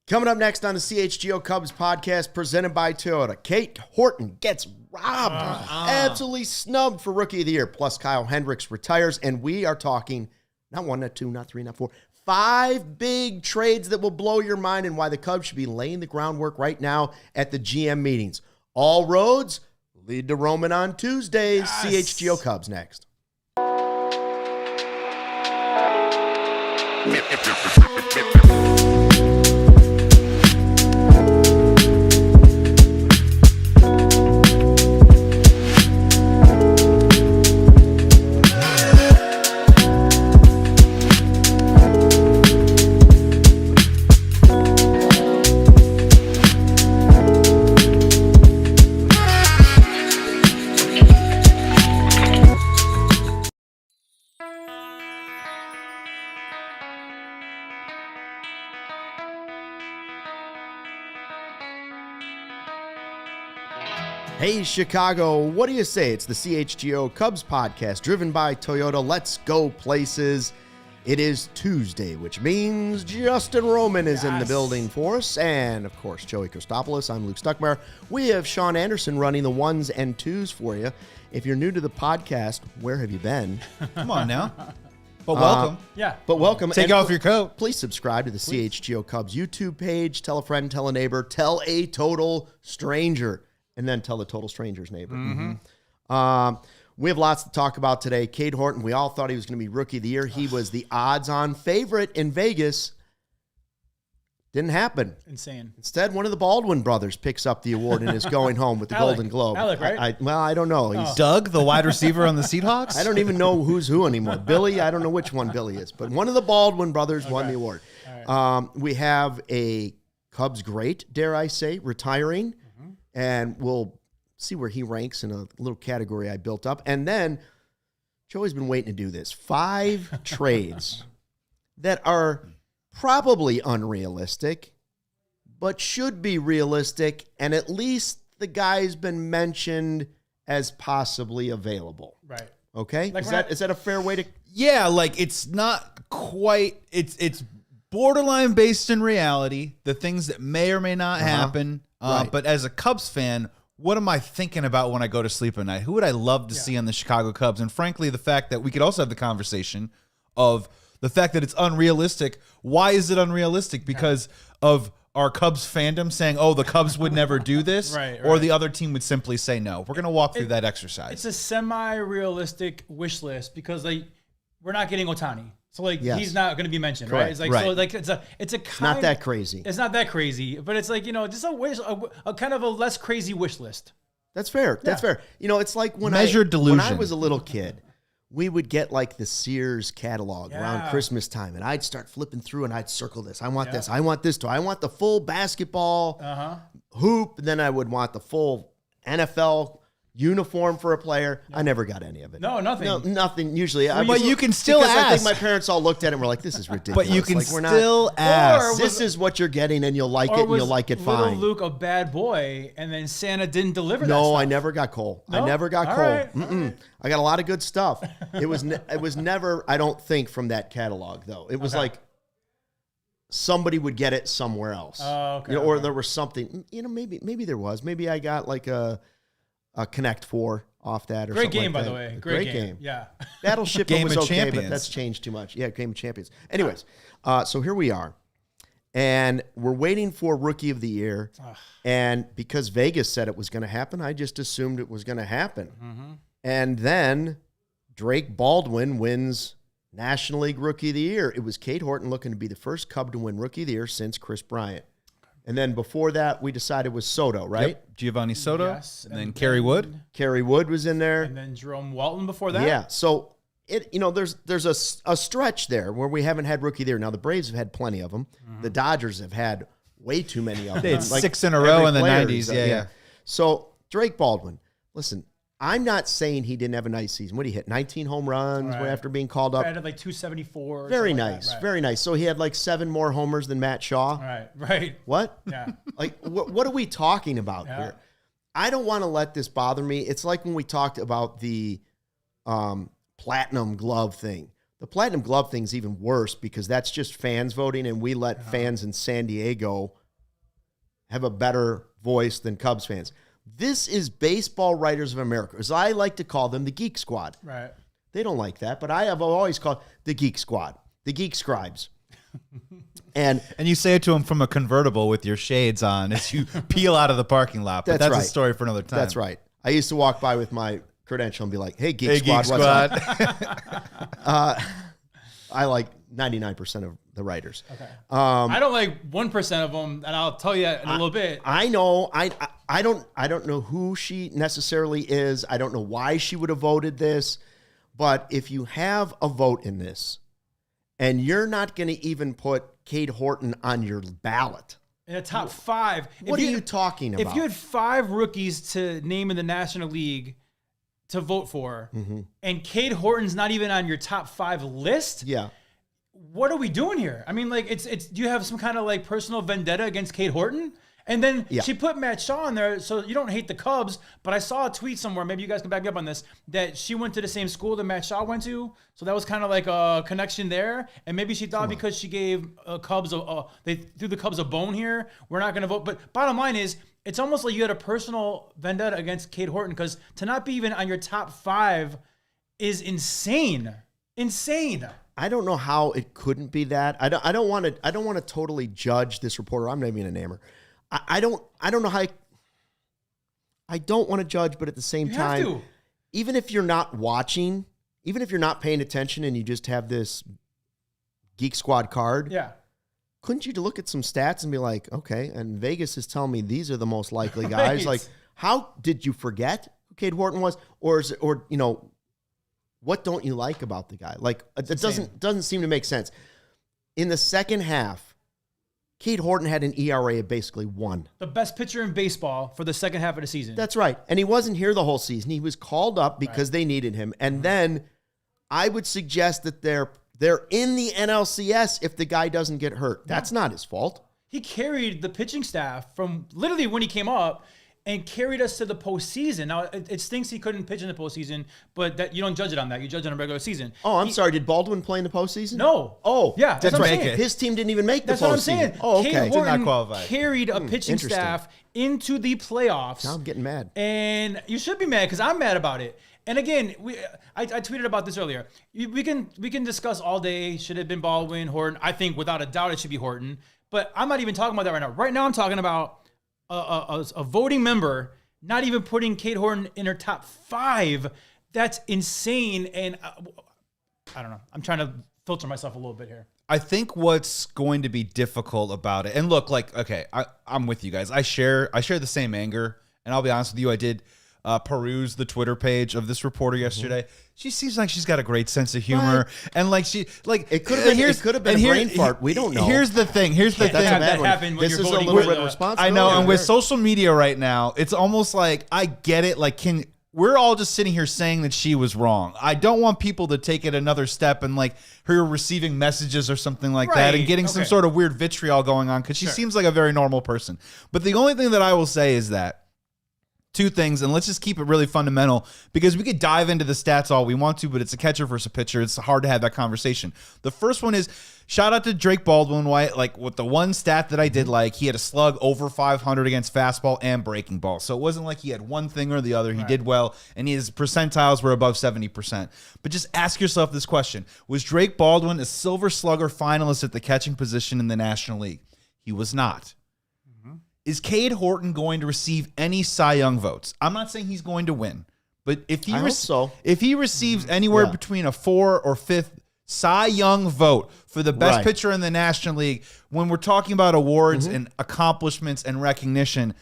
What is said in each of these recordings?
Coming up next on the CHGO Cubs podcast presented by Toyota, Cade Horton gets robbed, absolutely snubbed for Rookie of the Year. Plus, Kyle Hendricks retires, and we are talking not one, not two, not three, not four, 5 big trades that will blow your mind and why the Cubs should be laying the groundwork right now at the GM meetings. All roads lead to Roman on Tuesdays. Yes. CHGO Cubs next. Hey, Chicago, what do you say? It's the CHGO Cubs podcast driven by Toyota. Let's go places. It is Tuesday, which means Justin Roman is in the building for us. And, of course, Joey Christopolous. I'm Luke Stuckmeyer. We have Sean Anderson running the ones and twos for you. If you're new to the podcast, where have you been? Come on now. But welcome. But welcome. Take off your coat. Please subscribe to the CHGO Cubs YouTube page. Tell a friend, tell a neighbor, tell a total stranger. And then tell the total stranger's neighbor. We have lots to talk about today. Cade Horton, we all thought he was going to be Rookie of the Year. He was the odds-on favorite in Vegas. Didn't happen. Insane. Instead, one of the Baldwin brothers picks up the award and is going home with the Golden Globe. Alec, right? I don't know. He's Doug, the wide receiver on the Seahawks? I don't even know who's who anymore. Billy, I don't know which one Billy is. But one of the Baldwin brothers won the award. Right. We have a Cubs great, dare I say, retiring. And we'll see where he ranks in a little category I built up. And then, Joey's been waiting to do this. 5 trades that are probably unrealistic, but should be realistic. And at least the guy's been mentioned as possibly available. Right. Okay? Like is that a fair way to... Yeah, like it's not quite... It's borderline based in reality. The things that may or may not happen. Right. But as a Cubs fan, what am I thinking about when I go to sleep at night? Who would I love to see on the Chicago Cubs? And frankly, the fact that we could also have the conversation of the fact that it's unrealistic. Why is it unrealistic? Because of our Cubs fandom saying, oh, the Cubs would never do this, or the other team would simply say no. We're going to walk through that exercise. It's a semi-realistic wish list because we're not getting Ohtani. So he's not going to be mentioned, right? It's it's a kind, not that crazy. It's not that crazy, but it's just a wish, a kind of a less crazy wish list. That's fair. That's fair. It's like when delusion. When I was a little kid, we would get like the Sears catalog around Christmas time, and I'd start flipping through and I'd circle this. I want this. I want this toy. I want the full basketball hoop. And then I would want the full NFL uniform for a player. I never got any of it. No, nothing. No, nothing. Usually, but you can still ask. I think my parents all looked at it and were like, "This is ridiculous." But you can still ask. This is what you're getting, and you'll like it, and you'll like it fine. Was Luke a bad boy, and then Santa didn't deliver that No, stuff? I never got coal. No? I never got All coal. right. I got a lot of good stuff. It was never. I don't think from that catalog though. It was like somebody would get it somewhere else. Oh, okay. Or there was something. Maybe there was. Maybe I got like a Connect 4 off that or great something game, like by that. the way. Great game. Yeah. Battleship Game was of okay, Champions. but that's changed too much. Yeah, Game of Champions. Anyways, so here we are. And we're waiting for Rookie of the Year. And because Vegas said it was going to happen, I just assumed it was going to happen. And then Drake Baldwin wins National League Rookie of the Year. It was Cade Horton looking to be the first Cub to win Rookie of the Year since Chris Bryant. And then before that, we decided it was Soto, right? Yep. Giovanni Soto. Yes. And then Kerry Wood. Kerry Wood was in there. And then Jerome Walton before that. Yeah. So there's a stretch there where we haven't had Rookie of the Year. Now the Braves have had plenty of them. The Dodgers have had way too many of them. They had 6 in a row in the 90s. Yeah. So Drake Baldwin, listen, I'm not saying he didn't have a nice season. What did he hit? 19 home runs after being called up. Right, at like 274. Very nice. Very nice. So he had like 7 more homers than Matt Shaw. Right. What? Yeah. Like, what are we talking about here? I don't want to let this bother me. It's like when we talked about the platinum glove thing. The Platinum Glove thing's even worse because that's just fans voting, and we let fans in San Diego have a better voice than Cubs fans. This is Baseball Writers of America, as I like to call them, the Geek Squad. Right. They don't like that, but I have always called the Geek Squad, the Geek Scribes. And you say it to them from a convertible with your shades on as you peel out of the parking lot. But that's right. a story for another time. That's right. I used to walk by with my credential and be like, "Hey, Geek Squad, Geek what's Squad." up?" I like 99% of the writers. Okay. I don't like 1% of them, and I'll tell you in a little bit. I know. I don't know who she necessarily is. I don't know why she would have voted this. But if you have a vote in this, and you're not going to even put Cade Horton on your ballot. In a top 5. What are you talking about? If you had 5 rookies to name in the National League to vote for, and Cade Horton's not even on your top 5 list, what are we doing here? I mean, like, do you have some kind of like personal vendetta against Cade Horton? And then she put Matt Shaw in there, so you don't hate the Cubs. But I saw a tweet somewhere, maybe you guys can back me up on this, that she went to the same school that Matt Shaw went to. So that was kind of like a connection there. And maybe she thought because she gave Cubs they threw the Cubs a bone here, we're not going to vote. But bottom line is, it's almost like you had a personal vendetta against Cade Horton, because to not be even on your top 5 is insane. Insane. I don't know how it couldn't be that. I don't want to totally judge this reporter. I'm not even a namer. I don't know how. I don't want to judge, but at the same time, even if you're not watching, even if you're not paying attention, and you just have this Geek Squad card, couldn't you look at some stats and be like, okay, and Vegas is telling me these are the most likely guys? Like, how did you forget who Cade Horton was, or what don't you like about the guy? Like, it doesn't seem to make sense. In the second half, Cade Horton had an ERA of basically 1. The best pitcher in baseball for the second half of the season. That's right. And he wasn't here the whole season. He was called up because they needed him. And then I would suggest that they're in the NLCS if the guy doesn't get hurt. That's not his fault. He carried the pitching staff from literally when he came up and carried us to the postseason. Now, it stinks he couldn't pitch in the postseason, but that you don't judge it on that. You judge it on a regular season. Oh, I'm sorry. Did Baldwin play in the postseason? No. Oh, yeah. That's right. His team didn't even make the postseason. That's what I'm saying. Oh, okay. Cade Horton did not qualify. Carried a pitching staff into the playoffs. Now I'm getting mad. And you should be mad because I'm mad about it. And again, I tweeted about this earlier. We can discuss all day. Should it have been Baldwin, Horton? I think without a doubt it should be Horton. But I'm not even talking about that right now. Right now I'm talking about a voting member not even putting Cade Horton in her top 5. That's insane. And I don't know. I'm trying to filter myself a little bit here. I think what's going to be difficult about it, and look, like, okay, I'm with you guys. I share the same anger, and I'll be honest with you, I did peruse the Twitter page of this reporter yesterday. She seems like she's got a great sense of humor, and like it could have been a brain fart. We don't know. Here's the thing. This is a little bit of responsibility. I know, and with social media right now, it's almost like I get it. Like, we're all just sitting here saying that she was wrong. I don't want people to take it another step and like her receiving messages or something like that and getting some sort of weird vitriol going on, because she seems like a very normal person. But the only thing that I will say is that 2 things, and let's just keep it really fundamental, because we could dive into the stats all we want to, but it's a catcher versus a pitcher. It's hard to have that conversation. The first one is, shout out to Drake Baldwin. Like, with the one stat that I did like, he had a slug over 500 against fastball and breaking ball. So it wasn't like he had one thing or the other. He did well, and his percentiles were above 70%. But just ask yourself this question. Was Drake Baldwin a Silver Slugger finalist at the catching position in the National League? He was not. Is Cade Horton going to receive any Cy Young votes? I'm not saying he's going to win, but if he receives anywhere between a 4th or 5th Cy Young vote for the best pitcher in the National League, when we're talking about awards and accomplishments and recognition,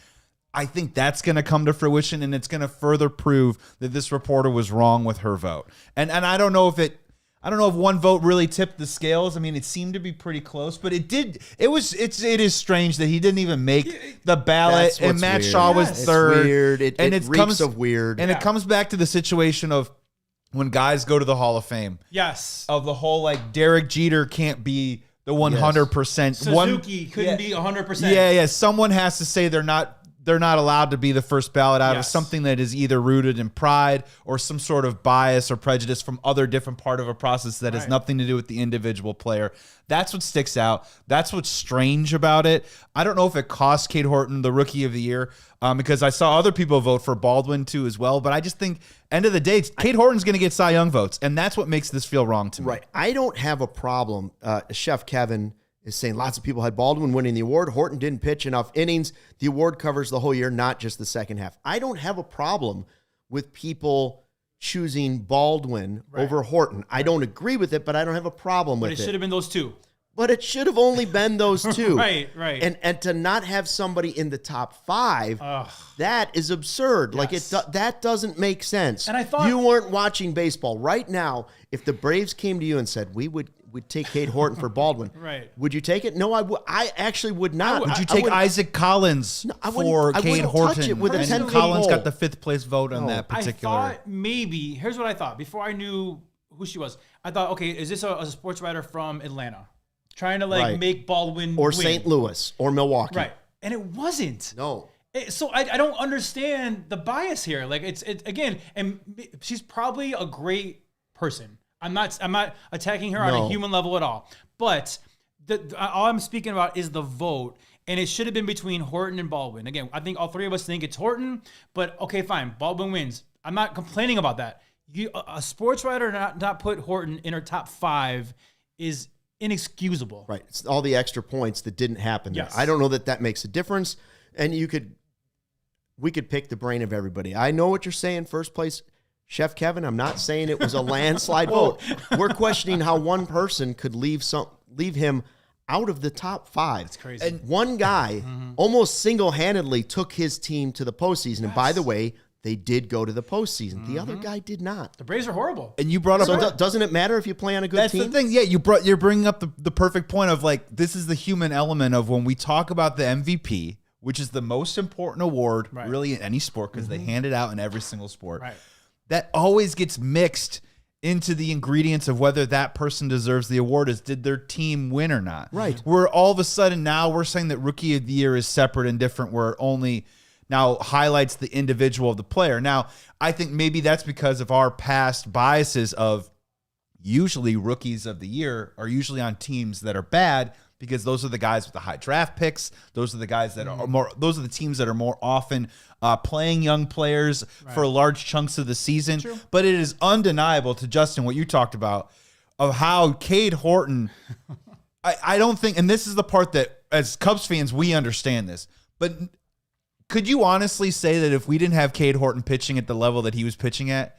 I think that's going to come to fruition, and it's going to further prove that this reporter was wrong with her vote. And I don't know if one vote really tipped the scales. I mean, it seemed to be pretty close, but it did. It is strange that he didn't even make the ballot, and Matt Shaw was 3rd. It's weird. It reeks of weird. And it comes back to the situation of when guys go to the Hall of Fame. Yes. Of the whole, like, Derek Jeter can't be the 100%. Suzuki couldn't be 100%. Yeah. Someone has to say they're not they're not allowed to be the first ballot out of Yes. something that is either rooted in pride or some sort of bias or prejudice from other different part of a process that has nothing to do with the individual player. That's what sticks out. That's what's strange about it. I don't know if it cost Cade Horton the Rookie of the Year because I saw other people vote for Baldwin too as well. But I just think, end of the day, Cade Horton's going to get Cy Young votes, and that's what makes this feel wrong to me. Right. I don't have a problem. Chef Kevin is saying lots of people had Baldwin winning the award. Horton didn't pitch enough innings. The award covers the whole year, not just the second half. I don't have a problem with people choosing Baldwin over Horton. I don't agree with it, but I don't have a problem with it. But it should have been those two. But it should have only been those two. Right. And to not have somebody in the top 5, that is absurd. Yes. Like that doesn't make sense. And I thought you weren't watching baseball right now. If the Braves came to you and said we'd take Cade Horton for Baldwin, Right. Would you take it? No, I actually would not. Would you take Isaac Collins for Cade Horton? With a And 10-foot Collins pole. got the 5th place vote on that particular. I thought maybe, here's what I thought. Before I knew who she was, I thought, okay, is this a sports writer from Atlanta? Trying to make Baldwin or win. St. Louis or Milwaukee. Right. And it wasn't. No. So I don't understand the bias here. Like it's again, and she's probably a great person. I'm not attacking her on a human level at all. But all I'm speaking about is the vote, and it should have been between Horton and Baldwin. Again, I think all three of us think it's Horton, but okay, fine, Baldwin wins. I'm not complaining about that. A sports writer not put Horton in her top 5 is inexcusable. Right. It's all the extra points that didn't happen there. Yes. I don't know that makes a difference. And we could pick the brain of everybody. I know what you're saying, first place. Chef Kevin, I'm not saying it was a landslide vote. We're questioning how one person could leave him out of the top 5. It's crazy. And one guy almost single-handedly took his team to the postseason. And by the way, they did go to the postseason. The other guy did not. The Braves are horrible. And you brought up. So doesn't it matter if you play on a good That's team? the thing. Yeah, you're bringing up the perfect point of like, this is the human element of when we talk about the MVP, which is the most important award really in any sport because they hand it out in every single sport. Right. That always gets mixed into the ingredients of whether that person deserves the award is did their team win or not. Right. Where all of a sudden now we're saying that Rookie of the Year is separate and different where it only now highlights the individual of the player. Now, I think maybe that's because of our past biases of usually Rookies of the Year are usually on teams that are bad because those are the guys with the high draft picks. Those are the guys that are more, those are the teams that are more often playing young players for large chunks of the season. True. But it is undeniable to Justin, what you talked about of how Cade Horton, I don't think, and this is the part that as Cubs fans, we understand this, but could you honestly say that if we didn't have Cade Horton pitching at the level that he was pitching at,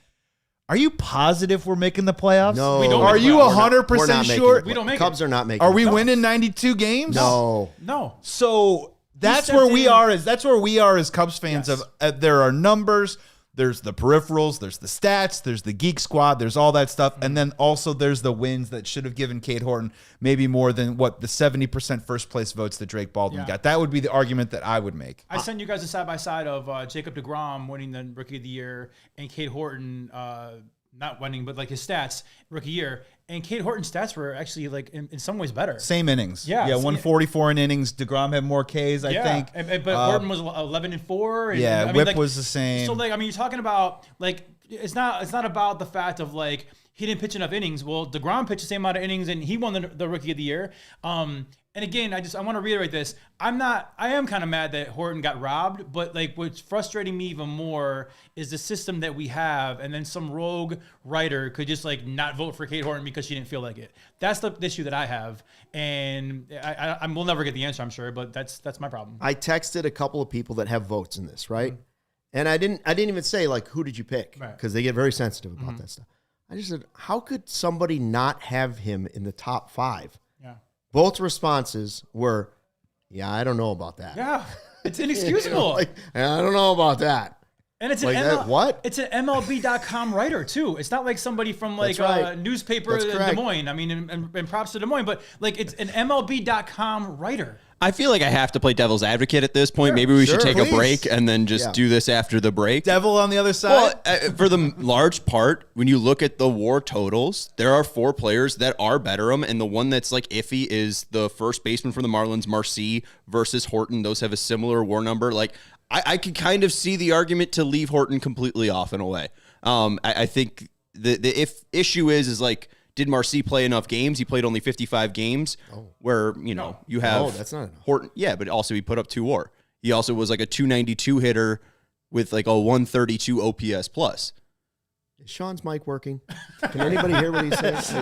are you positive we're making the playoffs? No. We don't Are make you playoffs. 100% sure? We don't make Cubs it. are not making Are we it. winning 92 games? No. No. So that's stepped where we in. are. That's where we are as Cubs fans. Yes. Of there are numbers. There's the peripherals. There's the stats. There's the geek squad. There's all that stuff, and then also there's the wins that should have given Cade Horton maybe more than what the 70% first place votes that Drake Baldwin got. That would be the argument that I would make. I sent you guys a side by side of Jacob deGrom winning the Rookie of the Year and Cade Horton not winning, but like his stats Rookie year. And Cade Horton's stats were actually like in some ways better. Same innings. Yeah. 144 in innings. DeGrom had more Ks, I think. But Horton was 11-4. And, Yeah, I mean, whip like, was the same. So like, I mean, you're talking about like it's not about the fact of like he didn't pitch enough innings. Well, DeGrom pitched the same amount of innings and he won the Rookie of the Year. And again, I want to reiterate this. I am kind of mad that Horton got robbed, but like what's frustrating me even more is the system that we have, and then some rogue writer could just like not vote for Cade Horton because she didn't feel like it. That's the issue that I have, and we'll never get the answer, I'm sure, but that's my problem. I texted a couple of people that have votes in this, right? Mm-hmm. And I didn't even say like who did you pick, because they get very sensitive about that stuff. I just said, how could somebody not have him in the top 5? Yeah. Both responses were, yeah, I don't know about that. Yeah, it's inexcusable. Like, I don't know about that. And it's like an what? It's an MLB.com writer too. It's not like somebody from like a newspaper in Des Moines. I mean, and props to Des Moines, but like it's an MLB.com writer. I feel like I have to play devil's advocate at this point. Maybe we should take a break and then just do this after the break. Devil on the other side? Well, for the large part, when you look at the WAR totals, there are 4 players that are better them, and the one that's like iffy is the first baseman for the Marlins, Marcy versus Horton. Those have a similar WAR number. Like, I could kind of see the argument to leave Horton completely off in a way. I think the issue is like, did Marcy play enough games? He played only 55 games, where, you have that's not enough. Horton. Yeah, but also he put up 2 WAR. He also was like a 292 hitter with like a 132 OPS plus. Is Sean's mic working? Can anybody hear what he says?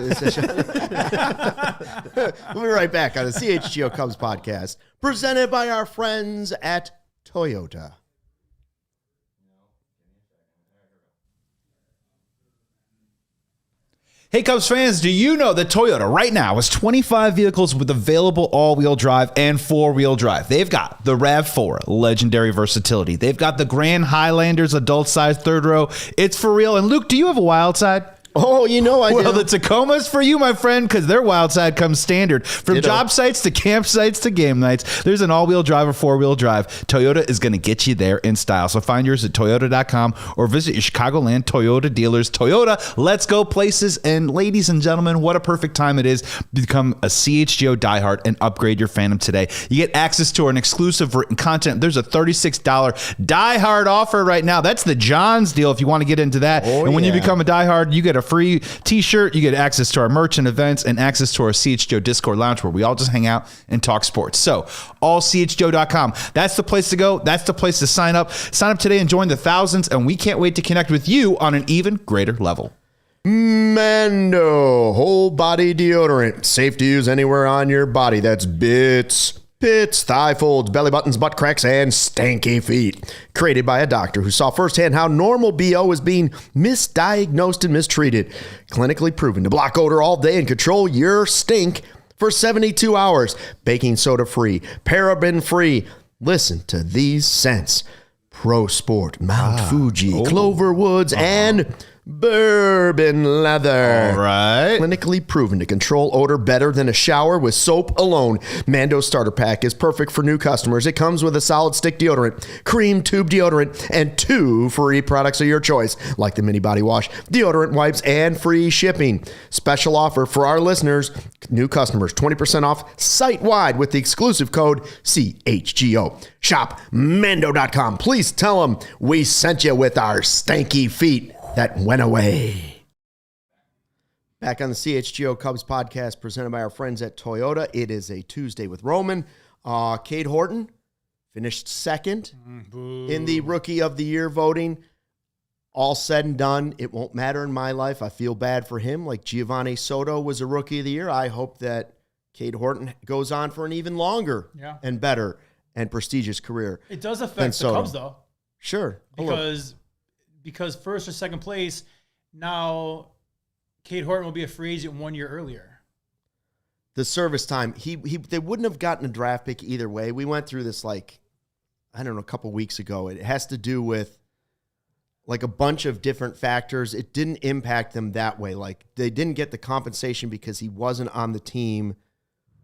We'll be right back on the CHGO Cubs podcast, presented by our friends at Toyota. Hey, Cubs fans, do you know that Toyota right now has 25 vehicles with available all-wheel drive and four-wheel drive? They've got the RAV4, legendary versatility. They've got the Grand Highlanders, adult-sized third row. It's for real. And Luke, do you have a wild side? Oh, I do. Well, the Tacoma's for you, my friend, because their wild side comes standard. From job sites to campsites to game nights, there's an all-wheel drive or four-wheel drive. Toyota is going to get you there in style. So find yours at toyota.com or visit your Chicagoland Toyota dealers. Toyota, let's go places. And ladies and gentlemen, what a perfect time it is to become a CHGO diehard and upgrade your fandom today. You get access to an exclusive written content. There's a $36 diehard offer right now. That's the John's deal if you want to get into that. And when you become a diehard, you get a free t-shirt, you get access to our merch and events, and access to our CHGO Discord lounge where we all just hang out and talk sports. So allchgo.com, that's the place to go. That's the place to sign up. Sign up today and join the thousands, and we can't wait to connect with you on an even greater level. Mando whole body deodorant, safe to use anywhere on your body. That's Bits, pits, thigh folds, belly buttons, butt cracks, and stanky feet. Created by a doctor who saw firsthand how normal BO is being misdiagnosed and mistreated. Clinically proven to block odor all day and control your stink for 72 hours. Baking soda free, paraben free. Listen to these scents: Pro Sport, Mount Fuji, Clover Woods, and bourbon leather. All right. Clinically proven to control odor better than a shower with soap alone. Mando Starter Pack is perfect for new customers. It comes with a solid stick deodorant, cream tube deodorant, and 2 free products of your choice, like the mini body wash, deodorant wipes, and free shipping. Special offer for our listeners, new customers, 20% off site-wide with the exclusive code CHGO. Shop Mando.com. Please tell them we sent you with our stanky feet that went away. Back on the CHGO Cubs podcast presented by our friends at Toyota. It is a Tuesday with Roman. Cade Horton finished second in the Rookie of the Year voting. All said and done, it won't matter in my life. I feel bad for him. Like Giovanni Soto was a Rookie of the Year. I hope that Cade Horton goes on for an even longer and better and prestigious career. It does affect the Cubs, though. Sure. Because first or second place, now Cade Horton will be a free agent 1 year earlier. The service time, they wouldn't have gotten a draft pick either way. We went through this a couple weeks ago. It has to do with like a bunch of different factors. It didn't impact them that way. Like they didn't get the compensation because he wasn't on the team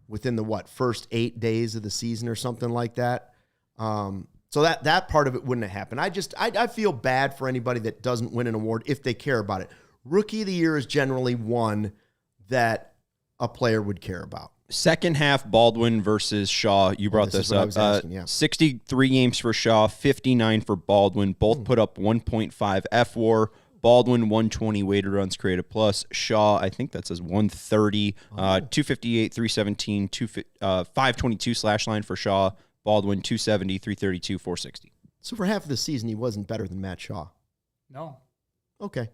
within the first 8 days of the season or something like that. So that part of it wouldn't have happened. I feel bad for anybody that doesn't win an award if they care about it. Rookie of the Year is generally one that a player would care about. Second half, Baldwin versus Shaw. You brought this up. 63 games for Shaw, 59 for Baldwin. Both put up 1.5 FWAR. Baldwin 120 weighted runs created plus. Shaw, I think that says 130, 258, 317, 522 slash line for Shaw. Baldwin 270, 332, 460. So for half of the season, he wasn't better than Matt Shaw. No. Okay.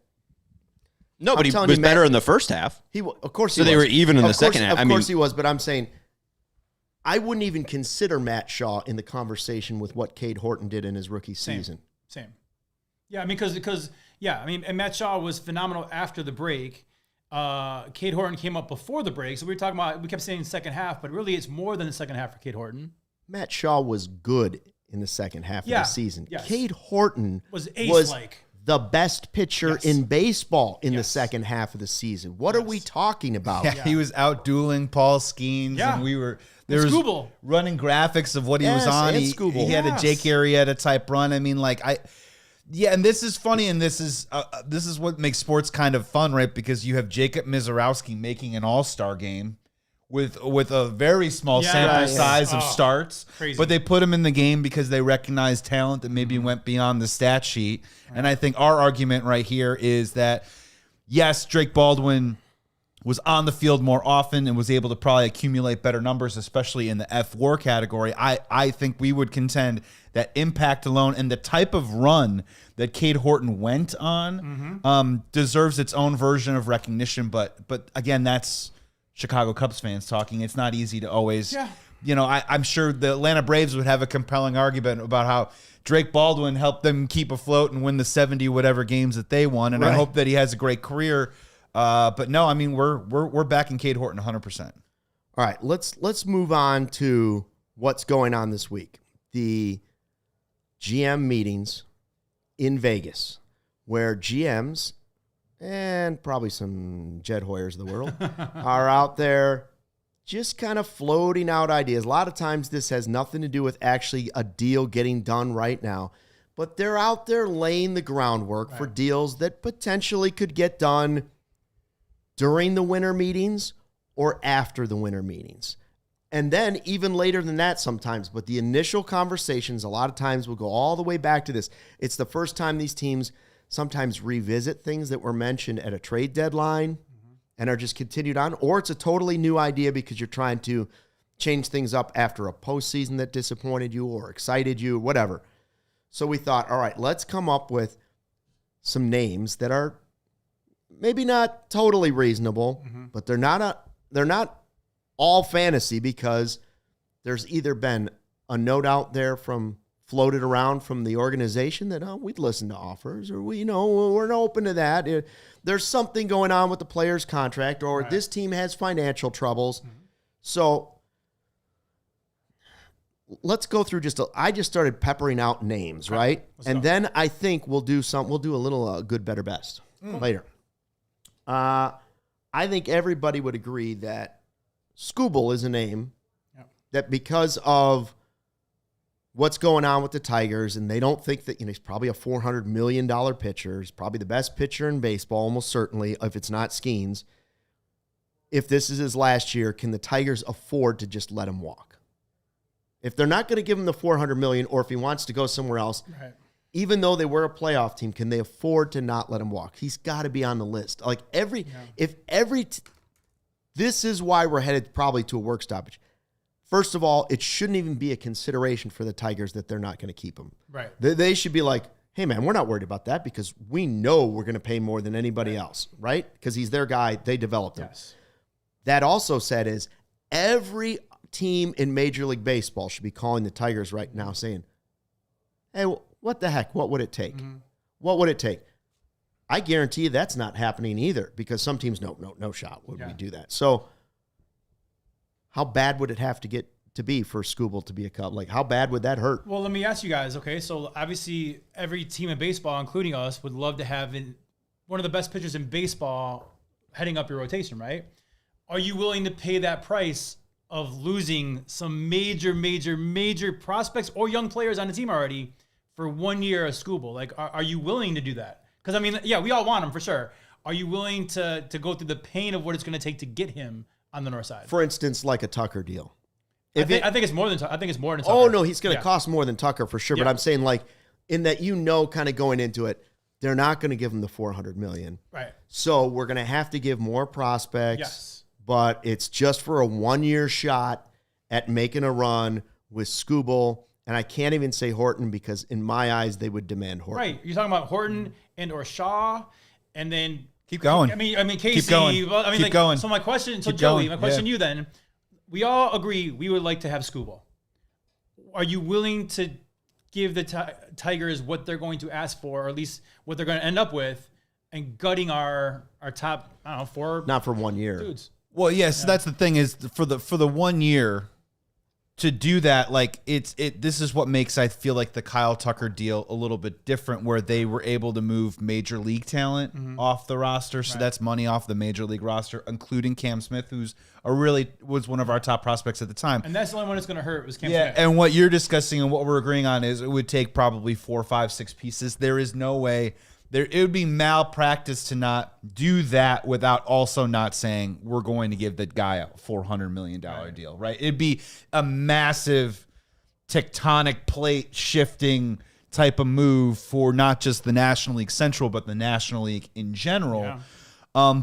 No, but he was better in the first half. Of course he was. So they were even in the second half. Of course he was, but I'm saying I wouldn't even consider Matt Shaw in the conversation with what Cade Horton did in his rookie season. Same. Yeah, I mean, and Matt Shaw was phenomenal after the break. Cade Horton came up before the break. So we kept saying second half, but really it's more than the second half for Cade Horton. Matt Shaw was good in the second half of the season. Yes. Cade Horton was ace-like. The best pitcher in baseball in the second half of the season. What are we talking about? Yeah, he was out dueling Paul Skeens, and there was running graphics of what he was on. He had a Jake Arrieta type run. I mean, and this is funny, and this is what makes sports kind of fun, right? Because you have Jacob Mizorowski making an all-star game, with a very small sample size of starts. Crazy. But they put him in the game because they recognize talent that maybe went beyond the stat sheet. Right. And I think our argument right here is that, yes, Drake Baldwin was on the field more often and was able to probably accumulate better numbers, especially in the F4 category. I think we would contend that impact alone and the type of run that Cade Horton went on deserves its own version of recognition. But again, that's Chicago Cubs fans talking. It's not easy to always, I'm sure the Atlanta Braves would have a compelling argument about how Drake Baldwin helped them keep afloat and win the 70 whatever games that they won. And I hope that he has a great career. But no, I mean, we're backing Cade Horton 100%. All right, let's move on to what's going on this week. The GM meetings in Vegas, where GMs and probably some Jed Hoyers of the world are out there just kind of floating out ideas. A lot of times this has nothing to do with actually a deal getting done right now, but they're out there laying the groundwork for deals that potentially could get done during the winter meetings or after the winter meetings. And then even later than that sometimes. But the initial conversations a lot of times will go all the way back to this. It's the first time these teams sometimes revisit things that were mentioned at a trade deadline and are just continued on. Or it's a totally new idea because you're trying to change things up after a postseason that disappointed you or excited you, whatever. So we thought, all right, let's come up with some names that are maybe not totally reasonable, but they're not all fantasy, because there's either been a note out there floated around from the organization that we'd listen to offers, or we're open to that. There's something going on with the player's contract, or this team has financial troubles. So let's go through I just started peppering out names, right? And then I think we'll do a little good, better, best later. I think everybody would agree that Skubal is a name that, because of what's going on with the Tigers, and they don't think that, he's probably a $400 million pitcher. He's probably the best pitcher in baseball, almost certainly, if it's not Skeens. If this is his last year, can the Tigers afford to just let him walk? If they're not going to give him the $400 million, or if he wants to go somewhere else, even though they were a playoff team, can they afford to not let him walk? He's got to be on the list. This is why we're headed probably to a work stoppage. First of all, it shouldn't even be a consideration for the Tigers that they're not going to keep him. Right. They should be like, hey, man, we're not worried about that because we know we're going to pay more than anybody else, right? Because he's their guy. They developed him. Yes. That also said is every team in Major League Baseball should be calling the Tigers right now saying, hey, what the heck? What would it take? What would it take? I guarantee you that's not happening either, because some teams, no shot would we do that. So how bad would it have to get to be for Skubal to be a Cub? Like, how bad would that hurt? Well, let me ask you guys, okay? So obviously every team in baseball, including us, would love to have one of the best pitchers in baseball heading up your rotation, right? Are you willing to pay that price of losing some major prospects or young players on the team already for 1 year of Skubal? Like, are you willing to do that? Because, I mean, we all want him for sure. Are you willing to go through the pain of what it's going to take to get him on the north side? For instance, like a Tucker deal. I think it's more than Tucker. Oh, no, he's going to cost more than Tucker for sure. Yeah. But I'm saying, like, in that, kind of going into it, they're not going to give him the $400 million. Right. So we're going to have to give more prospects. Yes. But it's just for a 1 year shot at making a run with Skubal. And I can't even say Horton, because in my eyes, they would demand Horton. Right. You're talking about Horton and or Shaw, and then keep going. I mean Casey. Keep going. Well, I mean, keep going. So my question, Joey, my question to you then, we all agree we would like to have Skubal. Are you willing to give the Tigers what they're going to ask for, or at least what they're going to end up with, and gutting our top, I don't know, 4? Not for 1 year. Dudes. Well, yes, that's the thing is for the 1 year. To do that, like this is what makes I feel like the Kyle Tucker deal a little bit different, where they were able to move major league talent off the roster. So that's money off the major league roster, including Cam Smith, who's was one of our top prospects at the time. And that's the only one that's going to hurt was Cam Smith. And what you're discussing and what we're agreeing on is it would take probably 4, 5, 6 pieces. There is no way it would be malpractice to not do that without also not saying we're going to give that guy a $400 million deal, right? It'd be a massive tectonic plate shifting type of move for not just the National League Central, but the National League in general. Yeah.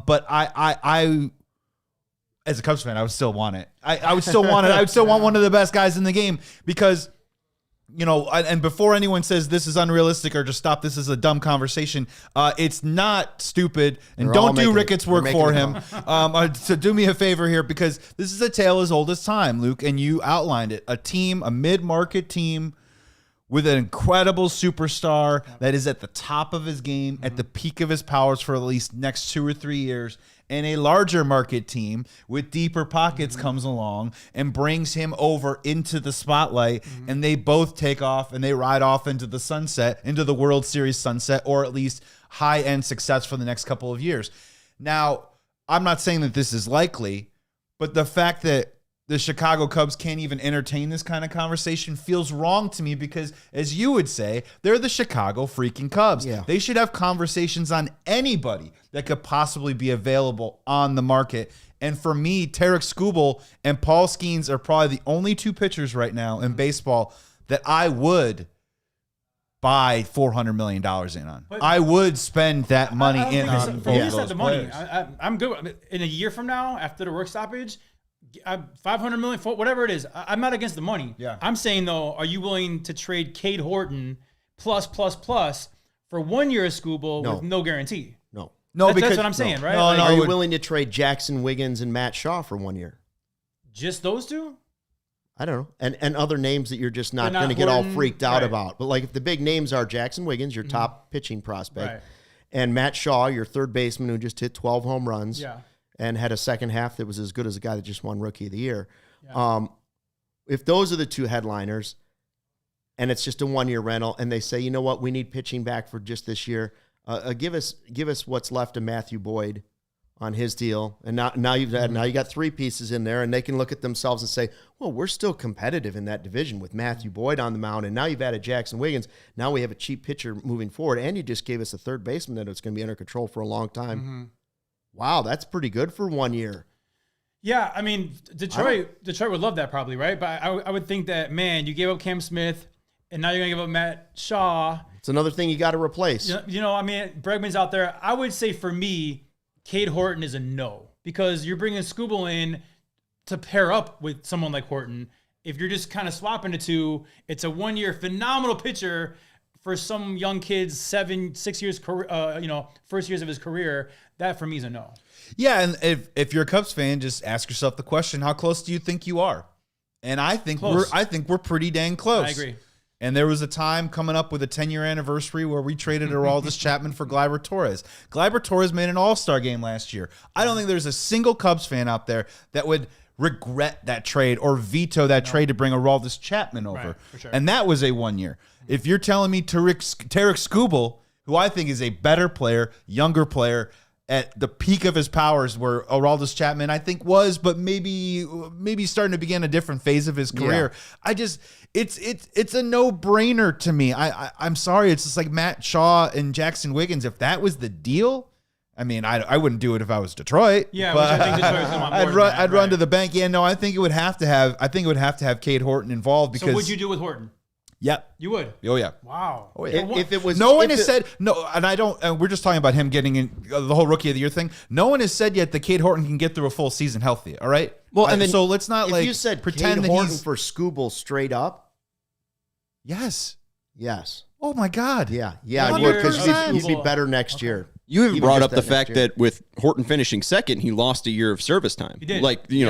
But I, as a Cubs fan, I would still want it. I would still want it. I would still want one of the best guys in the game because, you know, and before anyone says this is unrealistic or just stop, this is a dumb conversation. It's not stupid, and don't do Ricketts work for him. So do me a favor here, because this is a tale as old as time, Luke, and you outlined it. A mid-market team with an incredible superstar that is at the top of his game, at the peak of his powers for at least next 2 or 3 years, and a larger market team with deeper pockets comes along and brings him over into the spotlight, and they both take off and they ride off into the sunset, into the World Series sunset, or at least high-end success for the next couple of years. Now, I'm not saying that this is likely, but the fact that the Chicago Cubs can't even entertain this kind of conversation feels wrong to me because, as you would say, they're the Chicago freaking Cubs. Yeah. They should have conversations on anybody that could possibly be available on the market. And for me, Tarek Skubal and Paul Skeens are probably the only 2 pitchers right now in baseball that I would buy $400 million in on. But I would spend that money in on both those players. I'm good. In a year from now, after the work stoppage, $500 million, whatever it is, I'm not against the money. Yeah. I'm saying, though, are you willing to trade Cade Horton plus for 1 year of Skubal with no guarantee? No, because that's what I'm saying, right? Are you willing to trade Jackson Wiggins and Matt Shaw for 1 year? Just those two? I don't know. And other names that you're just not going to get all freaked out about. But like if the big names are Jackson Wiggins, your top pitching prospect, and Matt Shaw, your third baseman who just hit 12 home runs. Yeah. And had a second half that was as good as a guy that just won Rookie of the Year. Yeah. If those are the 2 headliners, and it's just a 1 year rental, and they say, you know what, we need pitching back for just this year, give us what's left of Matthew Boyd on his deal, and now you got 3 pieces in there, and they can look at themselves and say, well, we're still competitive in that division with Matthew Boyd on the mound, and now you've added Jackson Wiggins. Now we have a cheap pitcher moving forward, and you just gave us a third baseman that it's going to be under control for a long time. Mm-hmm. Wow, that's pretty good for 1 year. Yeah, I mean, Detroit would love that probably, right? But I would think that, man, you gave up Cam Smith, and now you're going to give up Matt Shaw. It's another thing you got to replace. You know, I mean, Bregman's out there. I would say for me, Cade Horton is a no, because you're bringing Skubal in to pair up with someone like Horton. If you're just kind of swapping the two, it's a 1 year phenomenal pitcher for some young kid's 6 years career, first years of his career. That for me is a no. Yeah, and if you're a Cubs fan, just ask yourself the question: how close do you think you are? And I think we're pretty dang close. I agree. And there was a time coming up with a 10-year anniversary where we traded Aroldis Chapman for Gleyber Torres. Gleyber Torres made an all-star game last year. I don't think there's a single Cubs fan out there that would regret that trade or veto that trade to bring Aroldis Chapman over. Right, for sure. And that was a 1 year. If you're telling me Tarek Skubal, who I think is a better player, younger player, at the peak of his powers, where Aroldis Chapman, I think, was, but maybe starting to begin a different phase of his career. Yeah. It's a no-brainer to me. I'm sorry. It's just like Matt Shaw and Jackson Wiggins. If that was the deal, I mean, I wouldn't do it if I was Detroit. Yeah, but which I think Detroit was going to want I'd run to the bank. Yeah, no, I think it would have to have Cade Horton involved because. So what'd you do with Horton? Yep. You would? Oh, yeah. Wow. Oh, yeah. If it was, no one has said, no, and I don't, and we're just talking about him getting in the whole Rookie of the Year thing. No one has said yet that Cade Horton can get through a full season healthy, all right? Well, and then so let's not you said pretend Cade Horton for Skubal straight up. Yes. Oh, my God. Yeah, because you'd be better next year. You even brought up the fact that with Horton finishing second, he lost a year of service time. He did.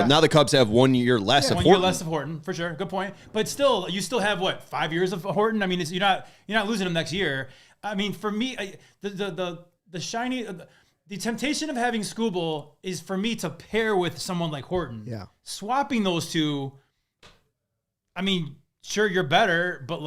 Now the Cubs have 1 year less of Horton. 1 year less of Horton, for sure. Good point. But still, you still have, 5 years of Horton? I mean, you're not losing him next year. I mean, for me, the temptation of having Skubal is for me to pair with someone like Horton. Yeah. Swapping those two, I mean, sure, you're better, but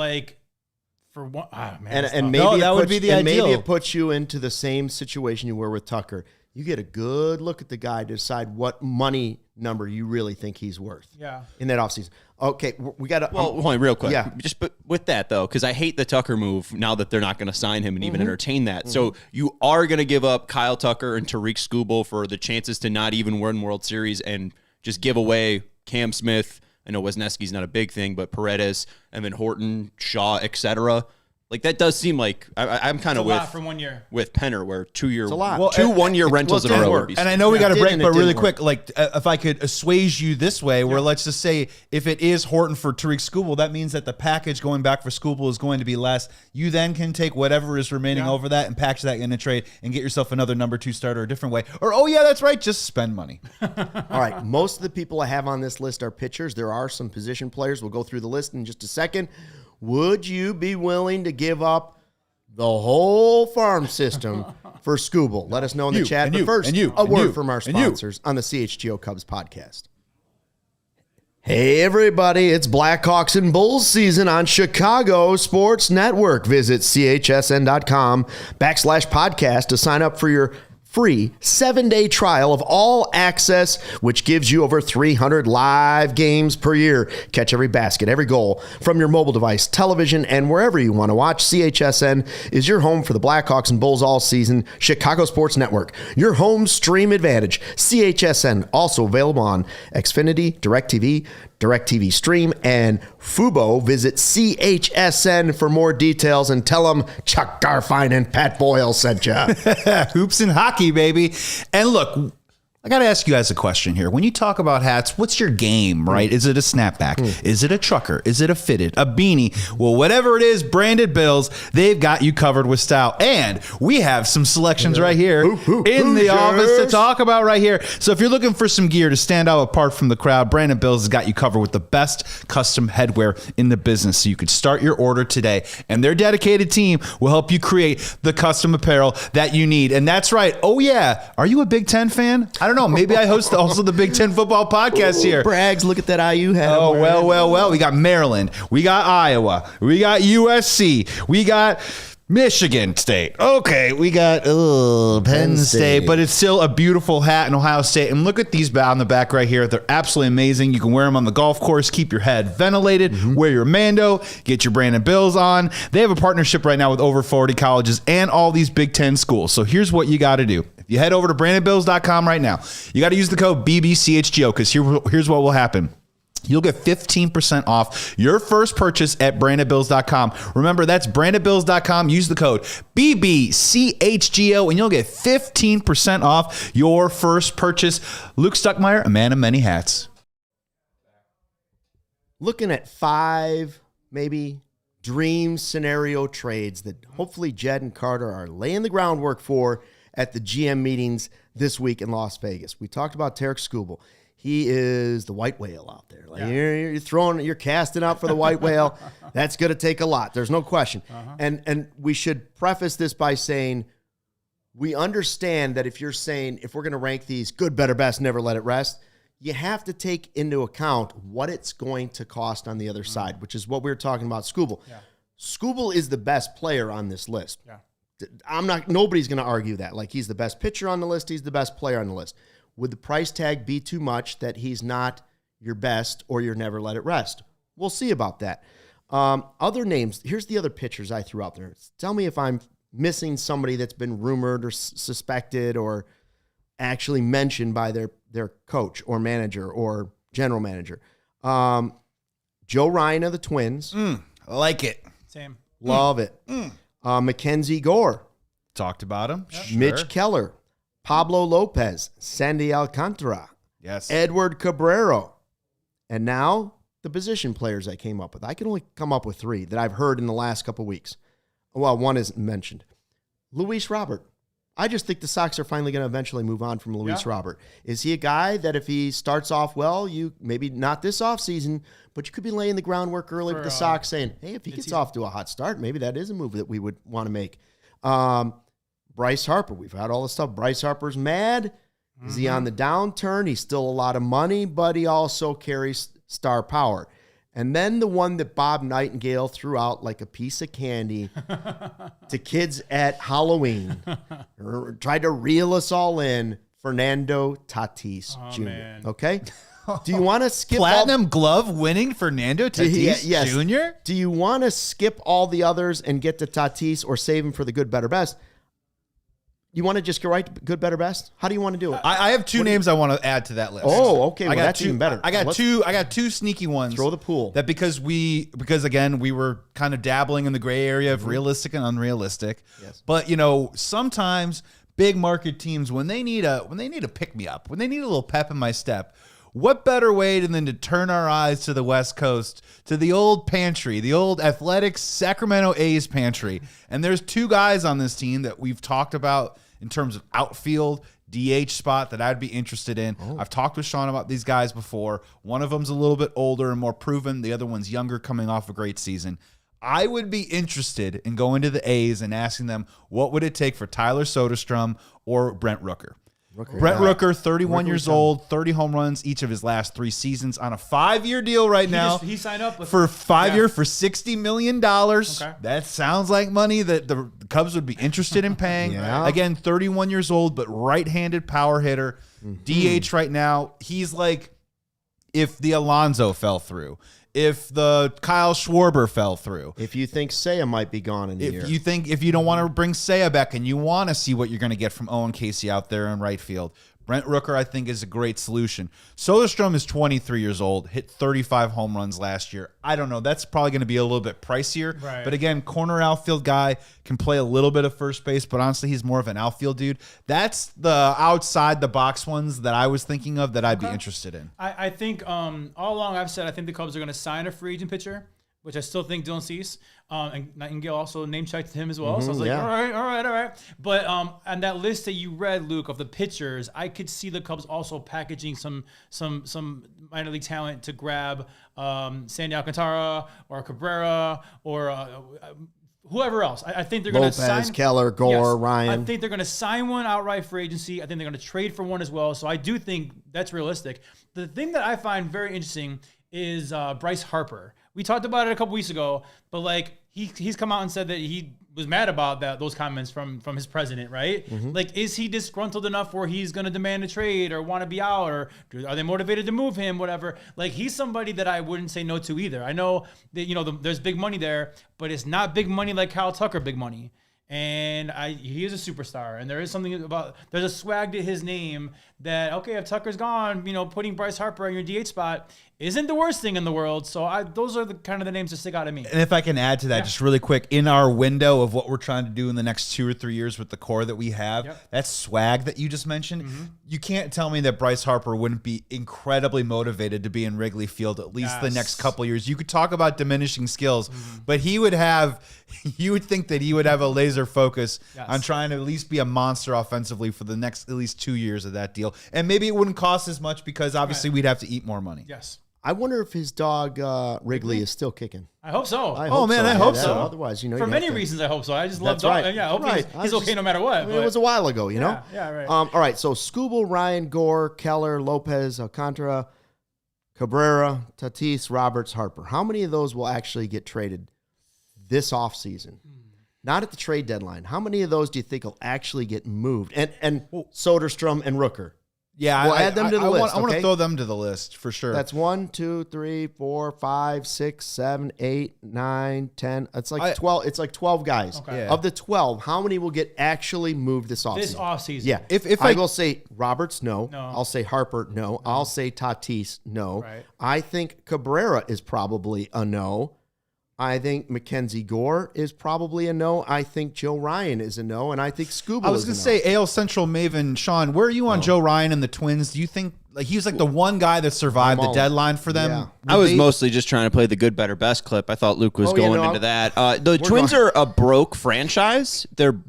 for one, man, and maybe that would be the ideal. Maybe it puts you into the same situation you were with Tucker. you get a good look at the guy to decide what money number you really think he's worth. Yeah. In that offseason. Okay, we got to. Well, hold on, real quick. Yeah. Just but with that though, because I hate the Tucker move. Now that they're not going to sign him and even entertain that, so you are going to give up Kyle Tucker and Tariq Skubal for the chances to not even win World Series and just give away Cam Smith. I know Wisniewski's not a big thing, but Paredes, and then Horton, Shaw, etc. Like that does seem like I'm kind of with for 1 year with Penner, where 2 year, a lot. two 1 year rentals in a row would be. And I know we got to break, but really quick, work. like if I could assuage you this way, where let's just say if it is Horton for Tariq Skubal, that means that the package going back for Skubal is going to be less. You then can take whatever is remaining over that and package that in a trade and get yourself another number 2 starter a different way. Or oh yeah, that's right, just spend money. All right, most of the people I have on this list are pitchers. There are some position players. We'll go through the list in just a second. Would you be willing to give up the whole farm system for Skubal? Let us know in the chat. But first, a word from our sponsors on the CHGO Cubs podcast. Hey, everybody, it's Blackhawks and Bulls season on Chicago Sports Network. Visit chsn.com/podcast to sign up for your free 7-day trial of All Access, which gives you over 300 live games per year. Catch every basket, every goal from your mobile device, television, and wherever you want to watch. CHSN is your home for the Blackhawks and Bulls all season. Chicago Sports Network, your home stream advantage. CHSN, also available on Xfinity, DirecTV Stream, and Fubo. Visit CHSN for more details and tell them Chuck Garfien and Pat Boyle sent you. Hoops and hockey, baby. And look, I got to ask you guys a question here. When you talk about hats, what's your game, right? Is it a snapback? Is it a trucker? Is it a fitted? A beanie? Well, whatever it is, Branded Bills, they've got you covered with style. And we have some selections right here in the office to talk about right here. So if you're looking for some gear to stand out apart from the crowd, Branded Bills has got you covered with the best custom headwear in the business. So you could start your order today. And their dedicated team will help you create the custom apparel that you need. And that's right. Oh, yeah. Are you a Big Ten fan? I don't know. Maybe I host also the Big Ten football podcast here. Brags, look at that IU hat. Oh, well. We got Maryland. We got Iowa. We got USC. We got Michigan State. Okay, we got Penn State, but it's still a beautiful hat in Ohio State. And look at these on the back right here. They're absolutely amazing. You can wear them on the golf course, keep your head ventilated, wear your Mando, get your Brandon Bills on. They have a partnership right now with over 40 colleges and all these Big Ten schools. So here's what you got to do. If you head over to brandonbills.com right now, you got to use the code BBCHGO because here's what will happen. You'll get 15% off your first purchase at brandonbills.com. Remember, that's brandonbills.com. Use the code BBCHGO, and you'll get 15% off your first purchase. Luke Stuckmeyer, a man of many hats. Looking at 5, maybe, dream scenario trades that hopefully Jed and Carter are laying the groundwork for at the GM meetings this week in Las Vegas. We talked about Tariq Skubal. He is the white whale out there. Like you're casting out for the white whale. That's going to take a lot. There's no question. And we should preface this by saying we understand that if you're saying if we're going to rank these good, better, best, never let it rest, you have to take into account what it's going to cost on the other side, which is what we were talking about Skubal. Skubal is the best player on this list. Nobody's going to argue that. Like he's the best pitcher on the list. He's the best player on the list. Would the price tag be too much that he's not your best or your never let it rest? We'll see about that. Other names, here's the other pitchers I threw out there. Tell me if I'm missing somebody that's been rumored or suspected or actually mentioned by their coach or manager or general manager. Joe Ryan of the Twins. I like it. Same. Love it. Mackenzie Gore. Talked about him. Sure. Mitch Keller. Pablo Lopez, Sandy Alcantara, Edward Cabrera, and now the position players I came up with. I can only come up with 3 that I've heard in the last couple weeks. Well, one isn't mentioned. Luis Robert. I just think the Sox are finally going to eventually move on from Luis Robert. Is he a guy that if he starts off well, you maybe not this offseason, but you could be laying the groundwork early with the Sox saying, hey, if he gets off to a hot start, maybe that is a move that we would want to make. Bryce Harper, we've had all this stuff. Bryce Harper's mad. Is he on the downturn? He's still a lot of money, but he also carries star power. And then the one that Bob Nightingale threw out like a piece of candy to kids at Halloween, tried to reel us all in, Fernando Tatis Jr. Man. Okay? Do you want to skip Platinum glove winning Fernando Tatis Jr.? Do you want to skip all the others and get to Tatis or save him for the good, better, best? You want to just go right to good, better, best? How do you want to do it? I have two names I want to add to that list. Oh, okay. Well, that's even better. I got two sneaky ones. Throw the pool. That because again, we were kind of dabbling in the gray area of realistic and unrealistic. Yes. But sometimes big market teams, when they need a pick me up, when they need a little pep in my step, what better way than to turn our eyes to the West Coast, to the old pantry, the old Athletics Sacramento A's pantry. And there's two guys on this team that we've talked about in terms of outfield, DH spot that I'd be interested in. I've talked with Sean about these guys before. One of them's a little bit older and more proven. The other one's younger, coming off a great season. I would be interested in going to the A's and asking them, what would it take for Tyler Soderstrom or Brent Rooker? Brent Rooker, 31 years old, 30 home runs each of his last 3 seasons on a 5-year deal right now. He signed up for 5 year for $60 million. Okay. That sounds like money that the Cubs would be interested in paying. Again, 31 years old, but right-handed power hitter. DH right now. He's like if the Alonso fell through. If the Kyle Schwarber fell through. If you think Seiya might be gone in a year. If you don't want to bring Seiya back and you want to see what you're going to get from Owen Casey out there in right field, Brent Rooker, I think, is a great solution. Soderstrom is 23 years old, hit 35 home runs last year. I don't know. That's probably going to be a little bit pricier. Right. But again, corner outfield guy, can play a little bit of first base, but honestly, he's more of an outfield dude. That's the outside the box ones that I was thinking of that I'd be interested in. I think all along I've said I think the Cubs are going to sign a free agent pitcher, which I still think Dylan Cease. And Nightingale also name-checked him as well. So I was like, all right. But on that list that you read, Luke, of the pitchers, I could see the Cubs also packaging some minor league talent to grab Sandy Alcantara or Cabrera or whoever else. I think they're going to sign Keller, Gore, Ryan. I think they're going to sign one outright for agency. I think they're going to trade for one as well. So I do think that's realistic. The thing that I find very interesting is Bryce Harper. We talked about it a couple weeks ago, but like he's come out and said that he was mad about those comments from his president, right? Like, is he disgruntled enough where he's going to demand a trade or want to be out, or are they motivated to move him? Whatever. Like, he's somebody that I wouldn't say no to either. I know that there's big money there, but it's not big money like Kyle Tucker big money. And he is a superstar, and there is something there's a swag to his name that, okay, if Tucker's gone, putting Bryce Harper on your DH spot isn't the worst thing in the world. So those are the kind of the names that stick out to me. And if I can add to that just really quick, in our window of what we're trying to do in the next 2 or 3 years with the core that we have, that swag that you just mentioned, you can't tell me that Bryce Harper wouldn't be incredibly motivated to be in Wrigley Field at least the next couple of years. You could talk about diminishing skills, but you would think that he would have a laser focus on trying to at least be a monster offensively for the next at least 2 years of that deal. And maybe it wouldn't cost as much because obviously we'd have to eat more money. Yes. I wonder if his dog Wrigley is still kicking. I hope so. I hope so. Otherwise, for many reasons, I hope so. I just love dogs. Right. Yeah, I hope he's okay no matter what. It was a while ago, Yeah, right. All right. So Skubal, Ryan, Gore, Keller, Lopez, Alcantara, Cabrera, Tatis, Roberts, Harper. How many of those will actually get traded this offseason? Not at the trade deadline. How many of those do you think will actually get moved? And Soderstrom and Rooker. Yeah, we'll add them to the list. I want to throw them to the list for sure. That's 1, 2, 3, 4, 5, 6, 7, 8, 9, 10. It's like 12. It's like 12 guys. Okay. Yeah. Of the 12, how many will get actually moved this offseason? This offseason. Yeah. If I will say Roberts, no. I'll say Harper, no. I'll say Tatis, no. Right. I think Cabrera is probably a no. I think Mackenzie Gore is probably a no. I think Joe Ryan is a no, and I think Skubal. I was going to say AL Central Maven Sean. Where are you on Joe Ryan and the Twins? Do you think he was like the one guy that survived the deadline for them? Yeah. I was mostly just trying to play the good, better, best clip. I thought Luke was going into that. The Twins are a broke franchise. They're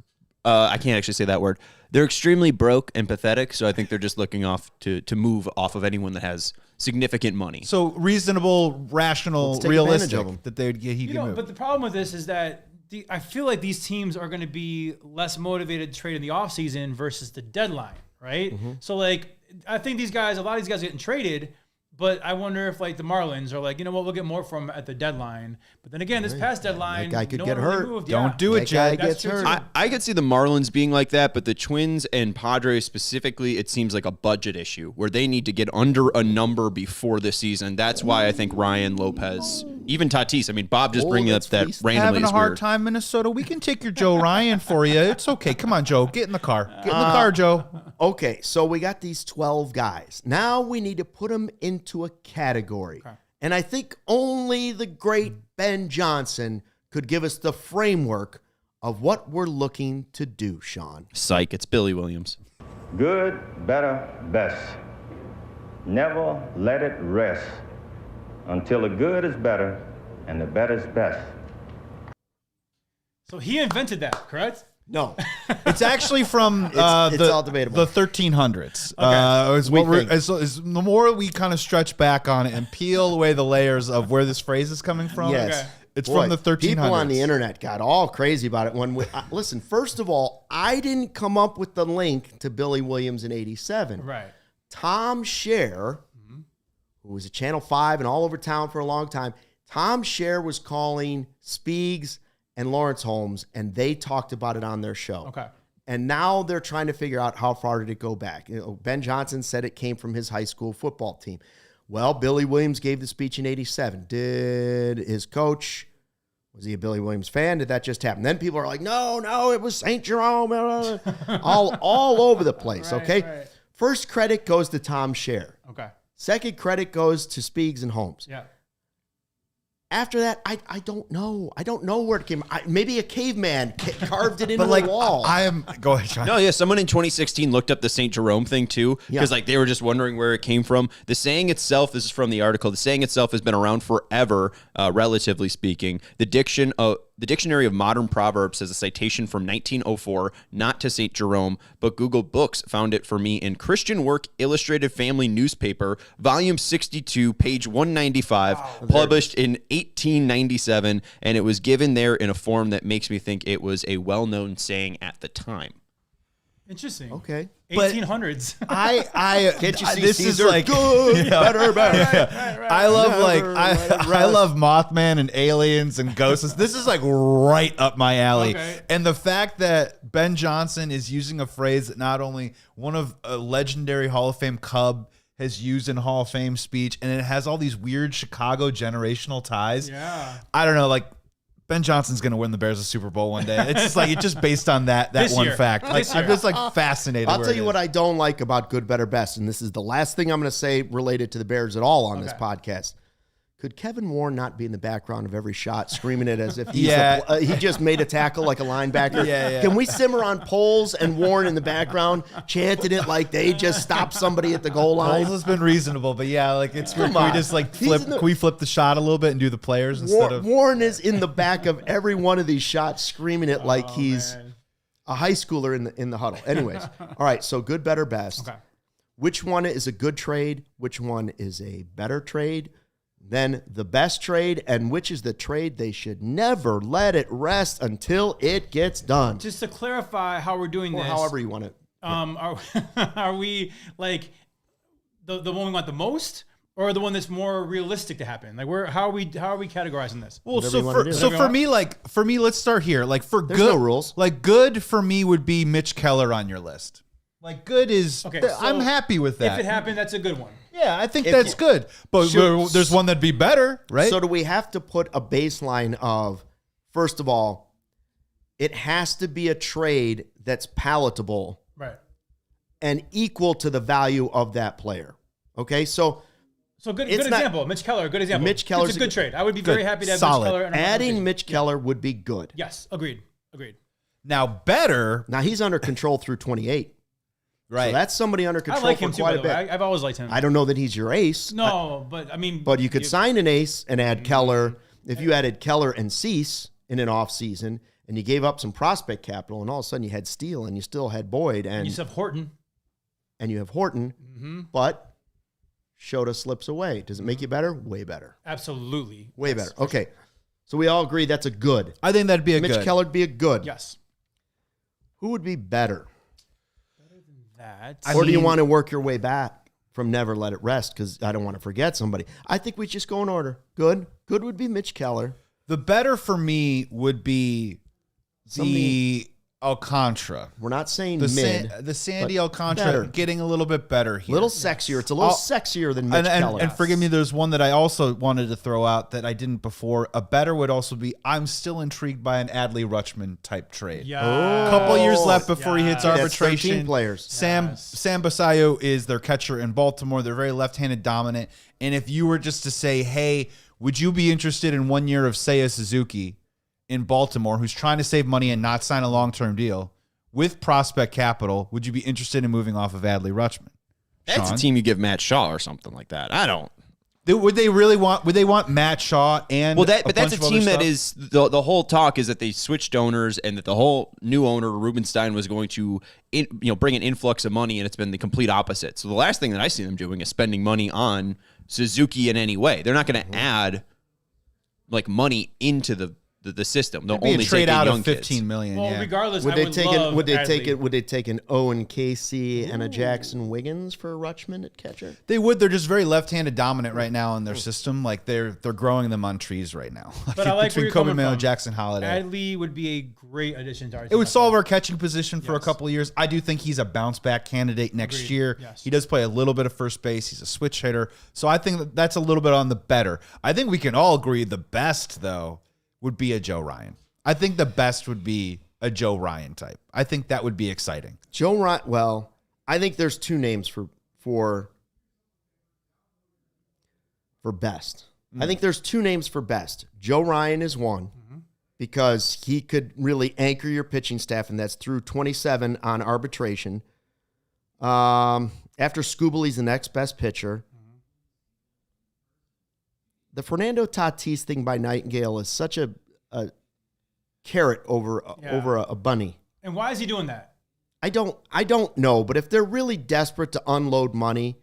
I can't actually say that word. They're extremely broke and pathetic. So I think they're just looking off to move off of anyone that has significant money. So reasonable, rational, realistic that they'd get. He could move. But the problem with this is that I feel like these teams are going to be less motivated to trade in the offseason versus the deadline, right? So like I think a lot of these guys getting traded, But I wonder if like the Marlins are like, you know what, we'll get more from at the deadline. But then again, this past deadline, that guy could no get one really hurt. moved. Don't do it, That guy Jed. gets hurt. I could see the Marlins being like that, but the Twins and Padres specifically, it seems like a budget issue where they need to get under a number before the season. That's why I think Ryan, Lopez, even Tatis. I mean, Bob just bringing up that randomly Having a is hard weird. time, Minnesota. We can take your Joe Ryan for you. It's okay. Come on, Joe. Get in the car. Get in the car, Joe. Okay, so we got these 12 guys. Now we need to put them into a category. Okay. And I think only the great Ben Johnson could give us the framework of what we're looking to do, Sean. Psych, it's Billy Williams. Good, better, best. Never let it rest until the good is better and the better is best. So he invented that, correct? No. It's actually from It's all debatable. the 1300s. The more we kind of stretch back on it and peel away the layers of where this phrase is coming from, Yes. Okay. it's Boy, from the 1300s. People on the internet got all crazy about it. When listen, first of all, I didn't come up with the link to Billy Williams in 87. Right. Tom Scher, who was at Channel 5 and all over town for a long time, Tom Scher was calling Speegs and Lawrence Holmes, and they talked about it on their show. Okay. And now they're trying to figure out how far did it go back. You know, Ben Johnson said it came from his high school football team. Well, Billy Williams gave the speech in 87. Did his coach, was he a Billy Williams fan? Did that just happen? Then people are like, no, it was St. Jerome. all over the place, Right, okay? right. First credit goes to Tom Scher. Okay. Second credit goes to Speegs and Holmes. Yeah. After that, I don't know. I don't know where it came. Maybe a caveman carved it into But like, the wall. I am. Go ahead, Sean. No, yeah, someone in 2016 looked up the St. Jerome thing too, because like they were just wondering where it came from. The saying itself, this is from the article, the saying itself has been around forever, relatively speaking. The Dictionary of Modern Proverbs has a citation from 1904, not to St. Jerome, but Google Books found it for me in Christian Work Illustrated Family Newspaper, volume 62, page 195, published in 1897, and it was given there in a form that makes me think it was a well-known saying at the time. Interesting. Okay. 1800s. Can't you see this Caesar? is like Good, better. I love I love Mothman and aliens and ghosts. This is like right up my alley. Okay. And the fact that Ben Johnson is using a phrase that not only one of a legendary Hall of Fame Cub has used in Hall of Fame speech, and it has all these weird Chicago generational ties. Yeah. I don't know, like Ben Johnson's going to win the Bears a Super Bowl one day. It's just like, it's just based on that This one year. fact. Like, This I'm year. just like fascinated. I'll tell you what I don't like about good, better, best, and this is the last thing I'm going to say related to the Bears at all on this podcast. Could Kevin Warren not be in the background of every shot, screaming it as if he's he just made a tackle like a linebacker? Yeah. Can we simmer on Poles and Warren in the background, chanting it like they just stopped somebody at the goal line? Poles has been reasonable, but yeah, like it's can we on. just like He's flip? in the- Can we flip the shot a little bit and do the players instead of? Warren is in the back of every one of these shots, screaming it like he's a high schooler in the huddle. Anyways, all right. So good, better, best. Okay. Which one is a good trade? Which one is a better trade? Then the best trade, and which is the trade they should never let it rest until it gets done. Just to clarify how we're doing Or this. however you want it. Are we like the one we want the most, or the one that's more realistic to happen? Like how are we categorizing this? Well, Whatever you wanna do. for me, let's start here. Like for There's good, no rules. Like good for me would be Mitch Keller on your list. Like good is Okay, I'm so happy with that. If it happened, that's a good one. Yeah, I think that's good. But there's one that'd be better, right? So do we have to put a baseline of, first of all, it has to be a trade that's palatable Right. and equal to the value of that player. Okay, so good It's not- example. Mitch Keller, good example. Mitch Keller's it's a good trade. I would be very happy to have Solid. Mitch Keller. in our adding conversation. Mitch Keller would be good. Yes, agreed. now better, Now he's under control through 28. right? So that's somebody under I control like for him too, quite by a the way. bit. I've always liked him. I don't know that he's your ace. No, but I mean, But you could sign an ace and add Keller. If you added Keller and Cease in an offseason and you gave up some prospect capital and all of a sudden you had Steele and you still had Boyd and you have Horton. you have Horton, but Shota slips away. Does it make you better? Way better. Absolutely. Way Yes, better. Okay. So we all agree that's a good. I think that'd be a Mitch good. Keller would be a good. Yes. Who would be better? That. Or do you want to work your way back? from never let it rest because I don't want to forget somebody. I think we just go in order. Good would be Mitch Keller. The better for me would be the Alcantara. We're not saying the Sandy Alcantara getting a little bit better here. A little sexier. It's a little sexier than Mitch Keller. And forgive me, there's one that I also wanted to throw out that I didn't before. A better would also be, I'm still intrigued by an Adley Rutschman type trade. Yeah. A couple years left before he hits arbitration. That's 13 players. Sam Basayo is their catcher in Baltimore. They're very left-handed dominant. And if you were just to say, hey, would you be interested in 1 year of Seiya Suzuki in Baltimore, who's trying to save money and not sign a long-term deal with prospect capital? Would you be interested in moving off of Adley Rutschman? That's Sean? a team you give Matt Shaw or something like that. I don't. Would they want Matt Shaw and but that's a team that is the whole talk is that they switched owners and that the whole new owner Rubenstein was going to bring an influx of money, and it's been the complete opposite. So the last thing that I see them doing is spending money on Suzuki in any way. They're not going to add like money into the system. They'll only trade out of $15 $15 million. Well, regardless, would they take an Owen Casey and a Jackson Wiggins for Rutschman at catcher? They would. They're just very left-handed dominant right now in their system. Like they're growing them on trees right now. But I like between Kobe Mayo and Jackson Holiday. Adley would be a great addition to our team. It would solve our catching position for a couple of years. I do think he's a bounce-back candidate next year. Yes. He does play a little bit of first base. He's a switch hitter. So I think that's a little bit on the better. I think we can all agree the best, though, would be a Joe Ryan. I think the best would be a Joe Ryan type. I think that would be exciting. Joe Ryan. Well, I think there's two names for best. I think there's two names for best. Joe Ryan is one because he could really anchor your pitching staff, and that's through 27 on arbitration. After Skubal, he's the next best pitcher. The Fernando Tatis thing by Nightingale is such a carrot over a bunny. And why is he doing that? I don't know, but if they're really desperate to unload money,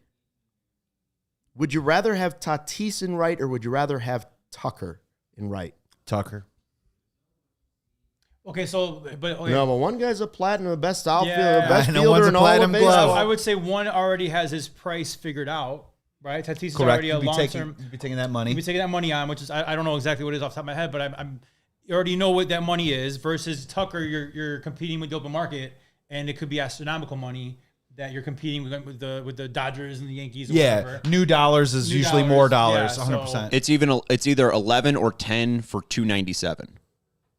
would you rather have Tatis in right or would you rather have Tucker in right? Tucker. Okay, so but one guy's a platinum, the best outfielder, Yeah. the best I know fielder one's a in all of platinum baseball. glove. I would say one already has his price figured out, right? Tatis is Correct. already a You'd long-term. be taking that money. You'd be taking that money on, which is I don't know exactly what it is off the top of my head, but I'm you already know what that money is. Versus Tucker, you're competing with the open market, and it could be astronomical money that you're competing with the Dodgers and the Yankees. Or whatever. New dollars is usually more dollars. Yeah, 100%. It's either 11 or 10 for $297.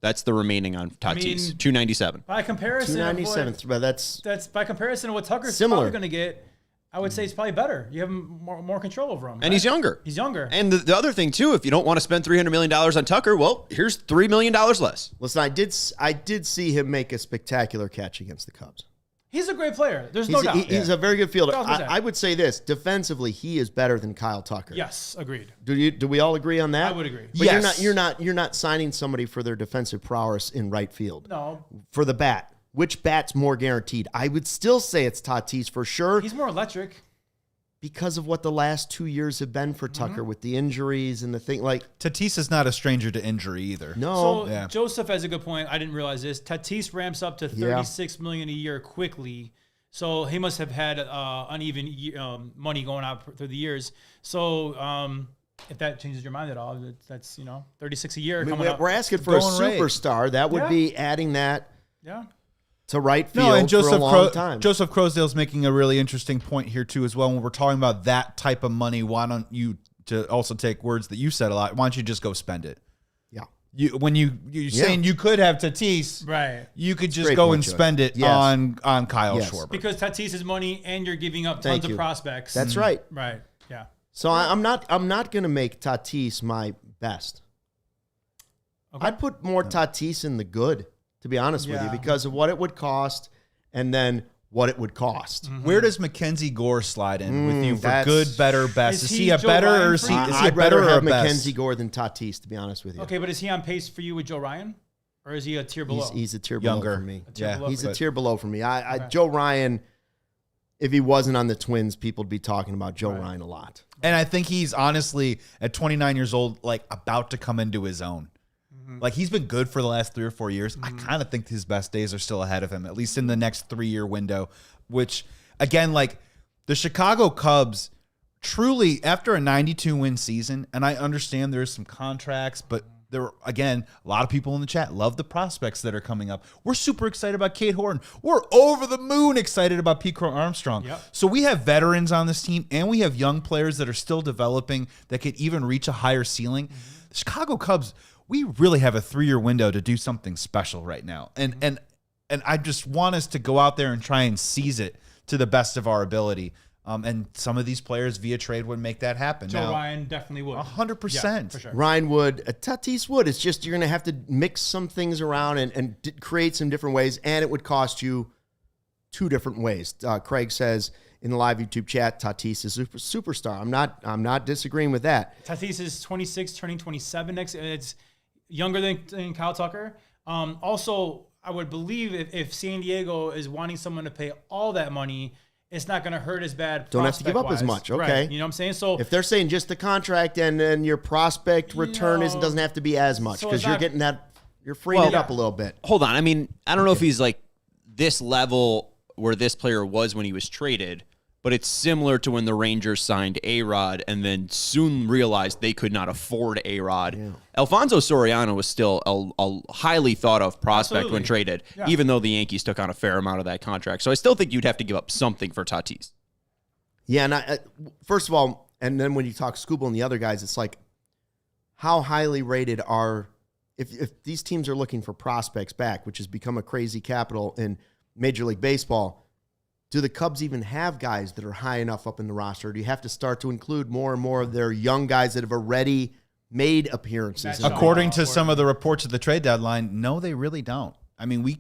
That's the remaining on Tatis. $297. By comparison, $297, but that's by comparison to what Tucker's similar. probably going to get. I would say it's probably better. You have more control over him. And he's younger. He's younger. And the other thing, too, if you don't want to spend $300 million on Tucker, well, here's $3 million less. Listen, I did see him make a spectacular catch against the Cubs. He's a great player. There's no doubt. He's a very good fielder. 1,000%. I would say this. Defensively, he is better than Kyle Tucker. Yes, agreed. Do we all agree on that? I would agree. But Yes. you're not signing somebody for their defensive prowess in right field. No. For the bat. Which bat's more guaranteed? I would still say it's Tatis for sure. He's more electric. Because of what the last 2 years have been for Tucker with the injuries and the thing. Like Tatis is not a stranger to injury either. No. So Joseph has a good point. I didn't realize this. Tatis ramps up to $36 million a year quickly. So he must have had uneven money going out through the years. So if that changes your mind at all, that's 36 a year. We're asking for a superstar. Right. That would be adding that. Yeah. To right field for a long time. Joseph Croasdale's making a really interesting point here too as well. When we're talking about that type of money, why don't you, to also take words that you said a lot, why don't you just go spend it? Yeah. When you're saying you could have Tatis, right? You could just go and spend it on Kyle Schwarber. Because Tatis is money and you're giving up tons of prospects. That's right. Right. Yeah. So I'm not going to make Tatis my best. Okay. I'd put more Tatis in the good, to be honest with you, because of what it would cost and then what it would cost. Mm-hmm. Where does Mackenzie Gore slide in with you for good, better, best? Is he a Joe better Ryan or is he I'd a better rather or have a best? Mackenzie Gore than Tatis, to be honest with you. Okay, but is he on pace for you with Joe Ryan? Or is he a tier below? He's a tier below for me. He's a tier below for me. Joe Ryan, if he wasn't on the Twins, people would be talking about Joe Ryan a lot. And I think he's honestly, at 29 years old, like about to come into his own. Like he's been good for the last 3 or 4 years. I kind of think his best days are still ahead of him, at least in the next 3-year window, which again, like the Chicago Cubs truly, after a 92-win season, and I understand there's some contracts, but there are, again, a lot of people in the chat love the prospects that are coming up. We're super excited about Cade Horton. We're over the moon excited about Pete Crow Armstrong. Yep. So we have veterans on this team, and we have young players that are still developing that could even reach a higher ceiling. The Chicago Cubs, we really have a 3-year window to do something special right now. And I just want us to go out there and try and seize it to the best of our ability. And some of these players via trade would make that happen. Joe Ryan definitely would. 100%. Yeah, for sure. Ryan would. Tatis would. It's just you're going to have to mix some things around and create some different ways, and it would cost you 2 different ways. Craig says in the live YouTube chat, Tatis is a superstar. I'm not disagreeing with that. Tatis is 26, turning 27 next. It's younger than Kyle Tucker. Also, I would believe if San Diego is wanting someone to pay all that money, it's not going to hurt as bad. Don't have to give up as much. Okay. Right. You know what I'm saying? So if they're saying just the contract and then your prospect return doesn't have to be as much because you're getting that, you're freeing it up a little bit. Hold on. I mean, I don't know if he's like this level where this player was when he was traded, but it's similar to when the Rangers signed A-Rod and then soon realized they could not afford A-Rod. Yeah. Alfonso Soriano was still a highly thought of prospect when traded, even though the Yankees took on a fair amount of that contract. So I still think you'd have to give up something for Tatis. Yeah, and first of all, and then when you talk Skubal and the other guys, it's like how highly rated are if these teams are looking for prospects back, which has become a crazy capital in Major League Baseball. Do the Cubs even have guys that are high enough up in the roster? Do you have to start to include more and more of their young guys that have already made appearances? According to some of the reports of the trade deadline, no, they really don't. I mean, we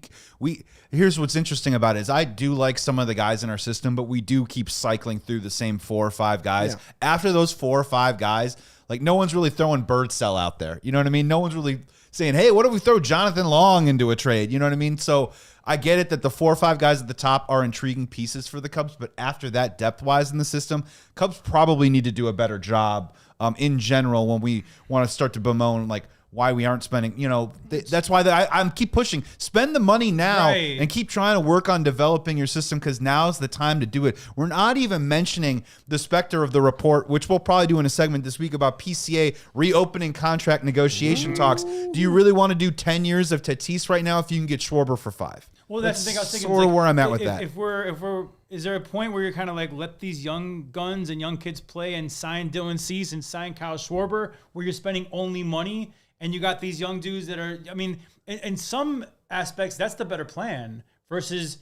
here's what's interesting about it is I do like some of the guys in our system, but we do keep cycling through the same 4 or 5 guys. Yeah. After those 4 or 5 guys, like no one's really throwing bird cell out there. You know what I mean? No one's really saying, hey, what if we throw Jonathan Long into a trade? You know what I mean? So I get it that the 4 or 5 guys at the top are intriguing pieces for the Cubs, but after that, depth-wise in the system, Cubs probably need to do a better job in general when we want to start to bemoan like why we aren't spending. You know, that's why I keep pushing. Spend the money now and keep trying to work on developing your system because now's the time to do it. We're not even mentioning the specter of the report, which we'll probably do in a segment this week about PCA reopening contract negotiation talks. Do you really want to do 10 years of Tatis right now if you can get Schwarber for 5? Well, that's the thing I was thinking. Sort of where I'm at with that. If we're, is there a point where you're kind of like let these young guns and young kids play and sign Dylan Cease and sign Kyle Schwarber, where you're spending only money and you got these young dudes that are, I mean, in some aspects that's the better plan versus,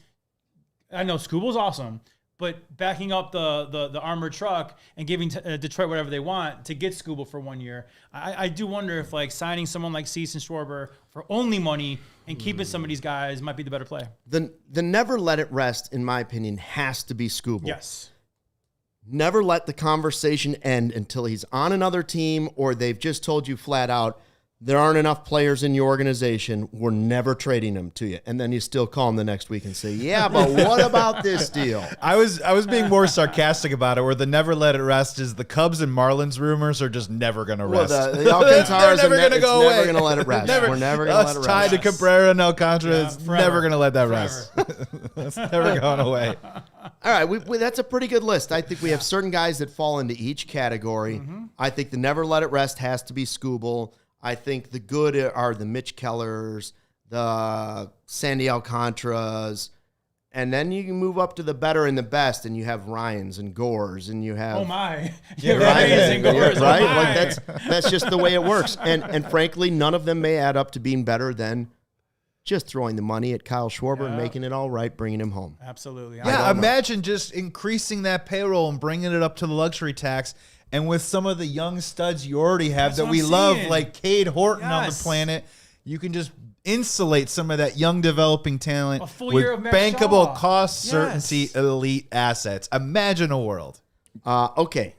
I know Skubal's awesome, but backing up the armored truck and giving Detroit whatever they want to get Skubal for 1 year. I do wonder if like signing someone like Cease and Schwarber for only money and keeping some of these guys might be the better play. The never let it rest, in my opinion, has to be Skubal. Yes. Never let the conversation end until he's on another team or they've just told you flat out, there aren't enough players in your organization. We're never trading them to you. And then you still call them the next week and say, yeah, but what about this deal? I was being more sarcastic about it, where the never let it rest is the Cubs and Marlins rumors are just never going to rest. Well, the Alcantaras never going to go away. Never going to let it rest. We're never going to let it rest. Tied to Cabrera and Alcantara, it's never going to let that rest. It's never going away. All right, that's a pretty good list. I think we have certain guys that fall into each category. Mm-hmm. I think the never let it rest has to be Skubal. I think the good are the Mitch Kellers, the Sandy Alcantaras, and then you can move up to the better and the best, and you have Ryans and Gores, and you have Ryans and Gores, right? Like that's just the way it works. And frankly, none of them may add up to being better than just throwing the money at Kyle Schwarber and making it all right, bringing him home. Absolutely. Yeah, imagine just increasing that payroll and bringing it up to the luxury tax. And with some of the young studs you already have that we love, like Cade Horton on the planet, you can just insulate some of that young developing talent with bankable cost certainty elite assets. Imagine a world. Okay.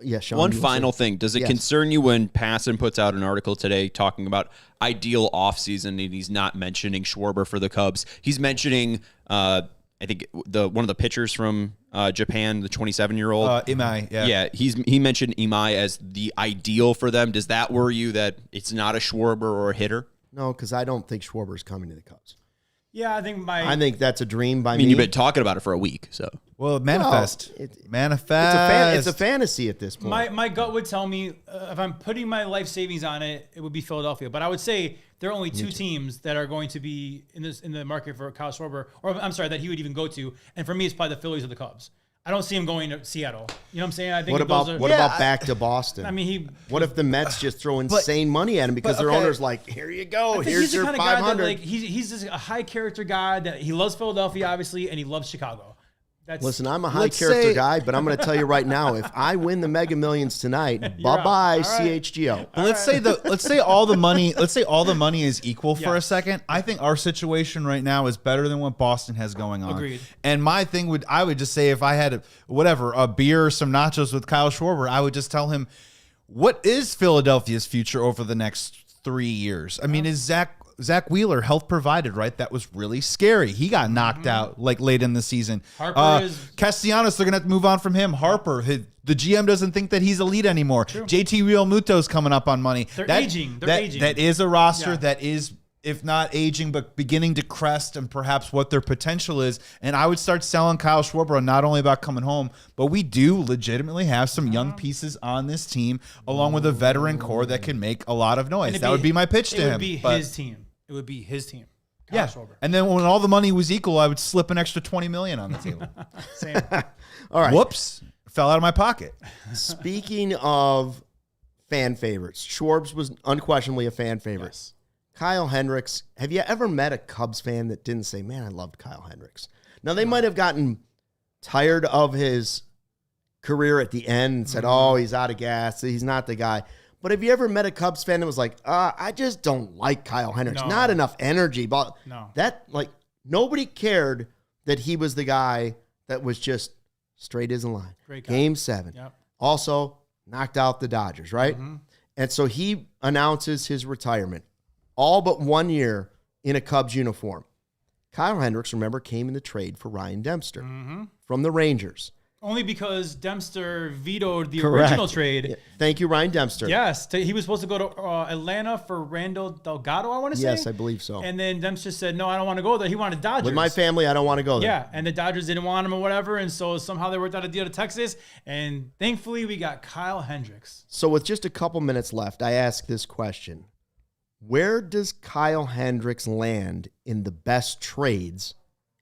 Yeah, Sean. One final thing. Does it concern you when Passan puts out an article today talking about ideal offseason and he's not mentioning Schwarber for the Cubs? He's mentioning, I think, one of the pitchers from Japan, the 27-year-old. Imai, yeah. He mentioned Imai as the ideal for them. Does that worry you that it's not a Schwarber or a hitter? No, because I don't think Schwarber's coming to the Cubs. Yeah, I think that's a dream by me. I mean, you've been talking about it for a week, so. Well, manifest. Manifest. It's a fantasy at this point. My gut would tell me if I'm putting my life savings on it, it would be Philadelphia. But I would say there are only two teams that are going to be in the market for Kyle Schwarber, or I'm sorry, that he would even go to. And for me, it's probably the Phillies or the Cubs. I don't see him going to Seattle. You know what I'm saying? I think what about back to Boston? I mean, what if the Mets just throw insane money at him because their owner's like, here you go, here's your 500. He's just a high character guy that he loves Philadelphia, obviously, and he loves Chicago. Listen, I'm a high character guy, but I'm going to tell you right now, if I win the Mega Millions tonight, bye-bye CHGO. But let's say all the money is equal for a second. I think our situation right now is better than what Boston has going on. Agreed. And my thing I would just say if I had a beer or some nachos with Kyle Schwarber, I would just tell him, what is Philadelphia's future over the next 3 years? I mean, is Zach Wheeler health provided, right? That was really scary. He got knocked out like late in the season. Castellanos, they're going to have to move on from him. Harper, the GM doesn't think that he's elite anymore. True. JT Realmuto's coming up on money. They're aging. That is a roster that is, if not aging, but beginning to crest and perhaps what their potential is. And I would start selling Kyle Schwarber not only about coming home, but we do legitimately have some young pieces on this team, along with a veteran core that can make a lot lot That would be my pitch to him. It would be his team. It would be his team. Kyle Schwarber. And then when all the money was equal, I would slip an extra $20 million on the table. Same. All right. Whoops. Fell out of my pocket. Speaking of fan favorites, Schwarbs was unquestionably a fan favorite. Yes. Kyle Hendricks. Have you ever met a Cubs fan that didn't say, man, I loved Kyle Hendricks? Now, they might have gotten tired of his career at the end and said, oh, he's out of gas. He's not the guy. But have you ever met a Cubs fan that was like, I just don't like Kyle Hendricks. No. Not enough energy. But nobody cared that he was the guy that was just straight as a line. Great guy. Game 7. Yep. Also knocked out the Dodgers, right? Mm-hmm. And so he announces his retirement all but 1 year in a Cubs uniform. Kyle Hendricks, remember, came in the trade for Ryan Dempster from the Rangers. Only because Dempster vetoed the original trade. Yeah. Thank you, Ryan Dempster. Yes. He was supposed to go to Atlanta for Randall Delgado, I want to say. Yes, I believe so. And then Dempster said, no, I don't want to go there. He wanted Dodgers. With my family, I don't want to go there. Yeah, and the Dodgers didn't want him or whatever, and so somehow they worked out a deal to Texas, and thankfully we got Kyle Hendricks. So with just a couple minutes left, I ask this question. Where does Kyle Hendricks land in the best trades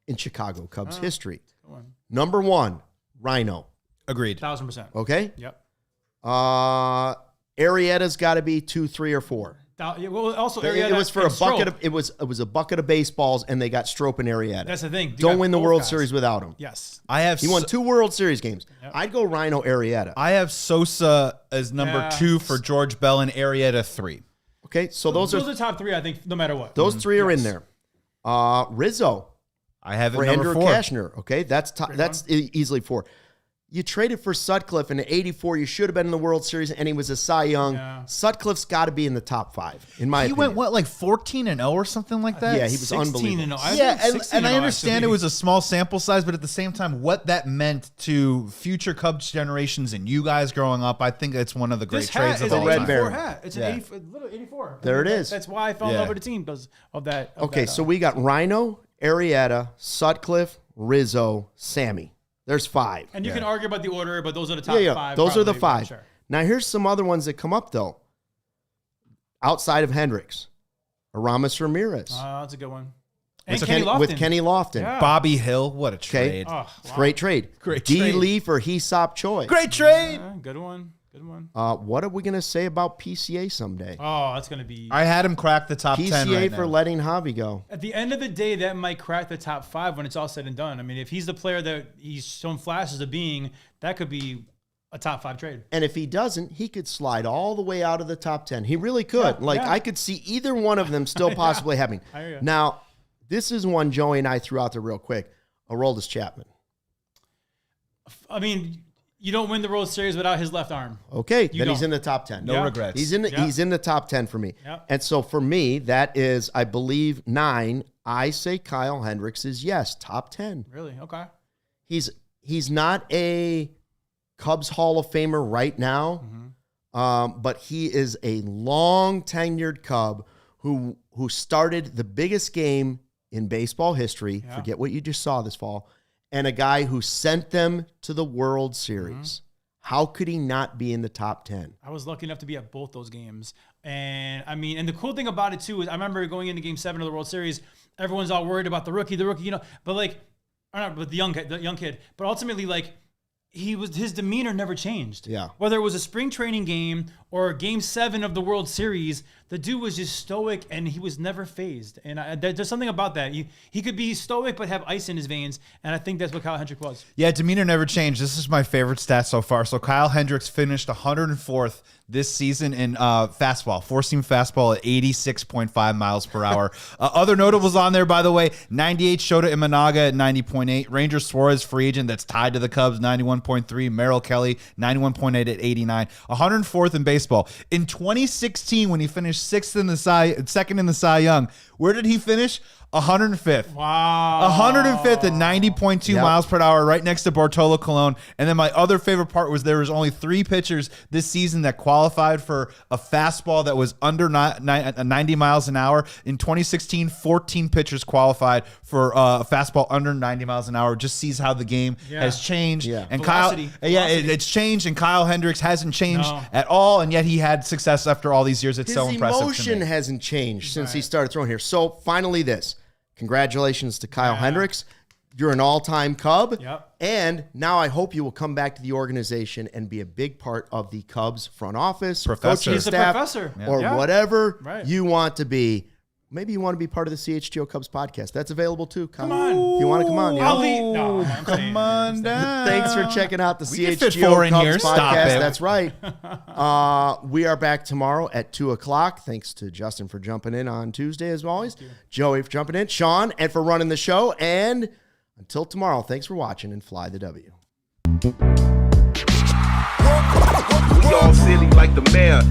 in Chicago Cubs history? Number 1. Rhino. Agreed. 1,000%. Okay? Yep. Arrieta's got to be 2, 3, or 4. Well, also Arrieta, it was for a bucket of it was a bucket of baseballs, and they got Strop and Arrieta. That's the thing. Don't win the World Series without him. Yes. He won 2 World Series games. Yep. I'd go Rhino Arrieta. I have Sosa as number 2 for George Bell and Arrieta 3. Okay, so those are the top 3, I think, no matter what. Those 3 are in there. Rizzo. I have it for number Andrew 4. Kashner. Okay, that's easily 4. You traded for Sutcliffe in '84. You should have been in the World Series, and he was a Cy Young. Yeah. Sutcliffe's got to be in the top 5, in my opinion. He went, like 14-0 or something like that? Yeah, he was unbelievable. And I understand it was a small sample size, but at the same time, what that meant to future Cubs generations and you guys growing up, I think it's one of the great trades of all time. This hat is a Red Bear. It's an 84. There it is. That's why I fell in love with the team because of that. So we got Rhino, Arrieta, Sutcliffe, Rizzo, Sammy. There's 5. And you can argue about the order, but those are the top 5. Those are the 5. Sure. Now, here's some other ones that come up, though. Outside of Hendricks. Aramis Ramirez. That's a good one. And Kenny Lofton. Yeah. Bobby Hill. What a trade. Oh, wow. Great trade. D. Lee for Hesop Choi. Great trade. Good one. Good one. What are we going to say about PCA someday? Oh, that's going to be... I had him crack the top 10 right now. PCA for letting Javi go. At the end of the day, that might crack the top 5 when it's all said and done. I mean, if he's the player that he's shown flashes of being, that could be a top 5 trade. And if he doesn't, he could slide all the way out of the top 10. He really could. I could see either one of them still possibly happening. Now, this is one Joey and I threw out there real quick. Aroldis Chapman. I mean... You don't win the World Series without his left arm. Okay, then he's in the top 10. No regrets. He's in the top 10 for me. Yep. And so for me, that is, I believe, 9. I say Kyle Hendricks is, yes, top 10. Really? Okay. He's not a Cubs Hall of Famer right now, but he is a long-tenured Cub who started the biggest game in baseball history. Forget what you just saw this fall. And a guy who sent them to the World Series. How could he not be in the top 10? I was lucky enough to be at both those games. And I mean, and the cool thing about it too is I remember going into Game 7 of the World Series, everyone's all worried about the rookie, you know, but like, or not, but the young kid, but ultimately like his demeanor never changed. Yeah. Whether it was a spring training game or Game 7 of the World Series, the dude was just stoic and he was never phased. And there's something about that. He could be stoic but have ice in his veins, and I think that's what Kyle Hendricks was. Yeah, demeanor never changed. This is my favorite stat so far. So Kyle Hendricks finished 104th this season in fastball, four-seam fastball at 86.5 miles per hour. Other notables on there, by the way, 98 Shota Imanaga at 90.8. Ranger Suarez, free agent that's tied to the Cubs, 91.3. Merrill Kelly, 91.8 at 89. 104th in baseball. In 2016, when he finished second in the Cy Young, where did he finish? 105th. Wow. 105th at 90.2 miles per hour, right next to Bartolo Colon. And then my other favorite part was there was only 3 pitchers this season that qualified for a fastball that was under 90 miles an hour. In 2016, 14 pitchers qualified for a fastball under 90 miles an hour. Just sees how the game has changed. Yeah. And Velocity. It's changed, and Kyle Hendricks hasn't changed at all, and yet he had success after all these years. It's so impressive. His emotion hasn't changed since he started throwing here. So finally this. Congratulations to Kyle Hendricks. You're an all-time Cub. Yep. And now I hope you will come back to the organization and be a big part of the Cubs front office, Professor. coaching He's a staff, professor. or Yeah. whatever you want to be. Maybe you want to be part of the CHGO Cubs podcast. That's available too. Come on. If you want to come on. I'll leave. No, I'm saying. Come on down. Thanks for checking out the We can fit CHGO 4 in Cubs here. podcast. Stop it. That's right. We are back tomorrow at 2 o'clock. Thanks to Justin for jumping in on Tuesday as always. Joey for jumping in. Sean and for running the show. And until tomorrow, thanks for watching and fly the W. We all silly like the mayor.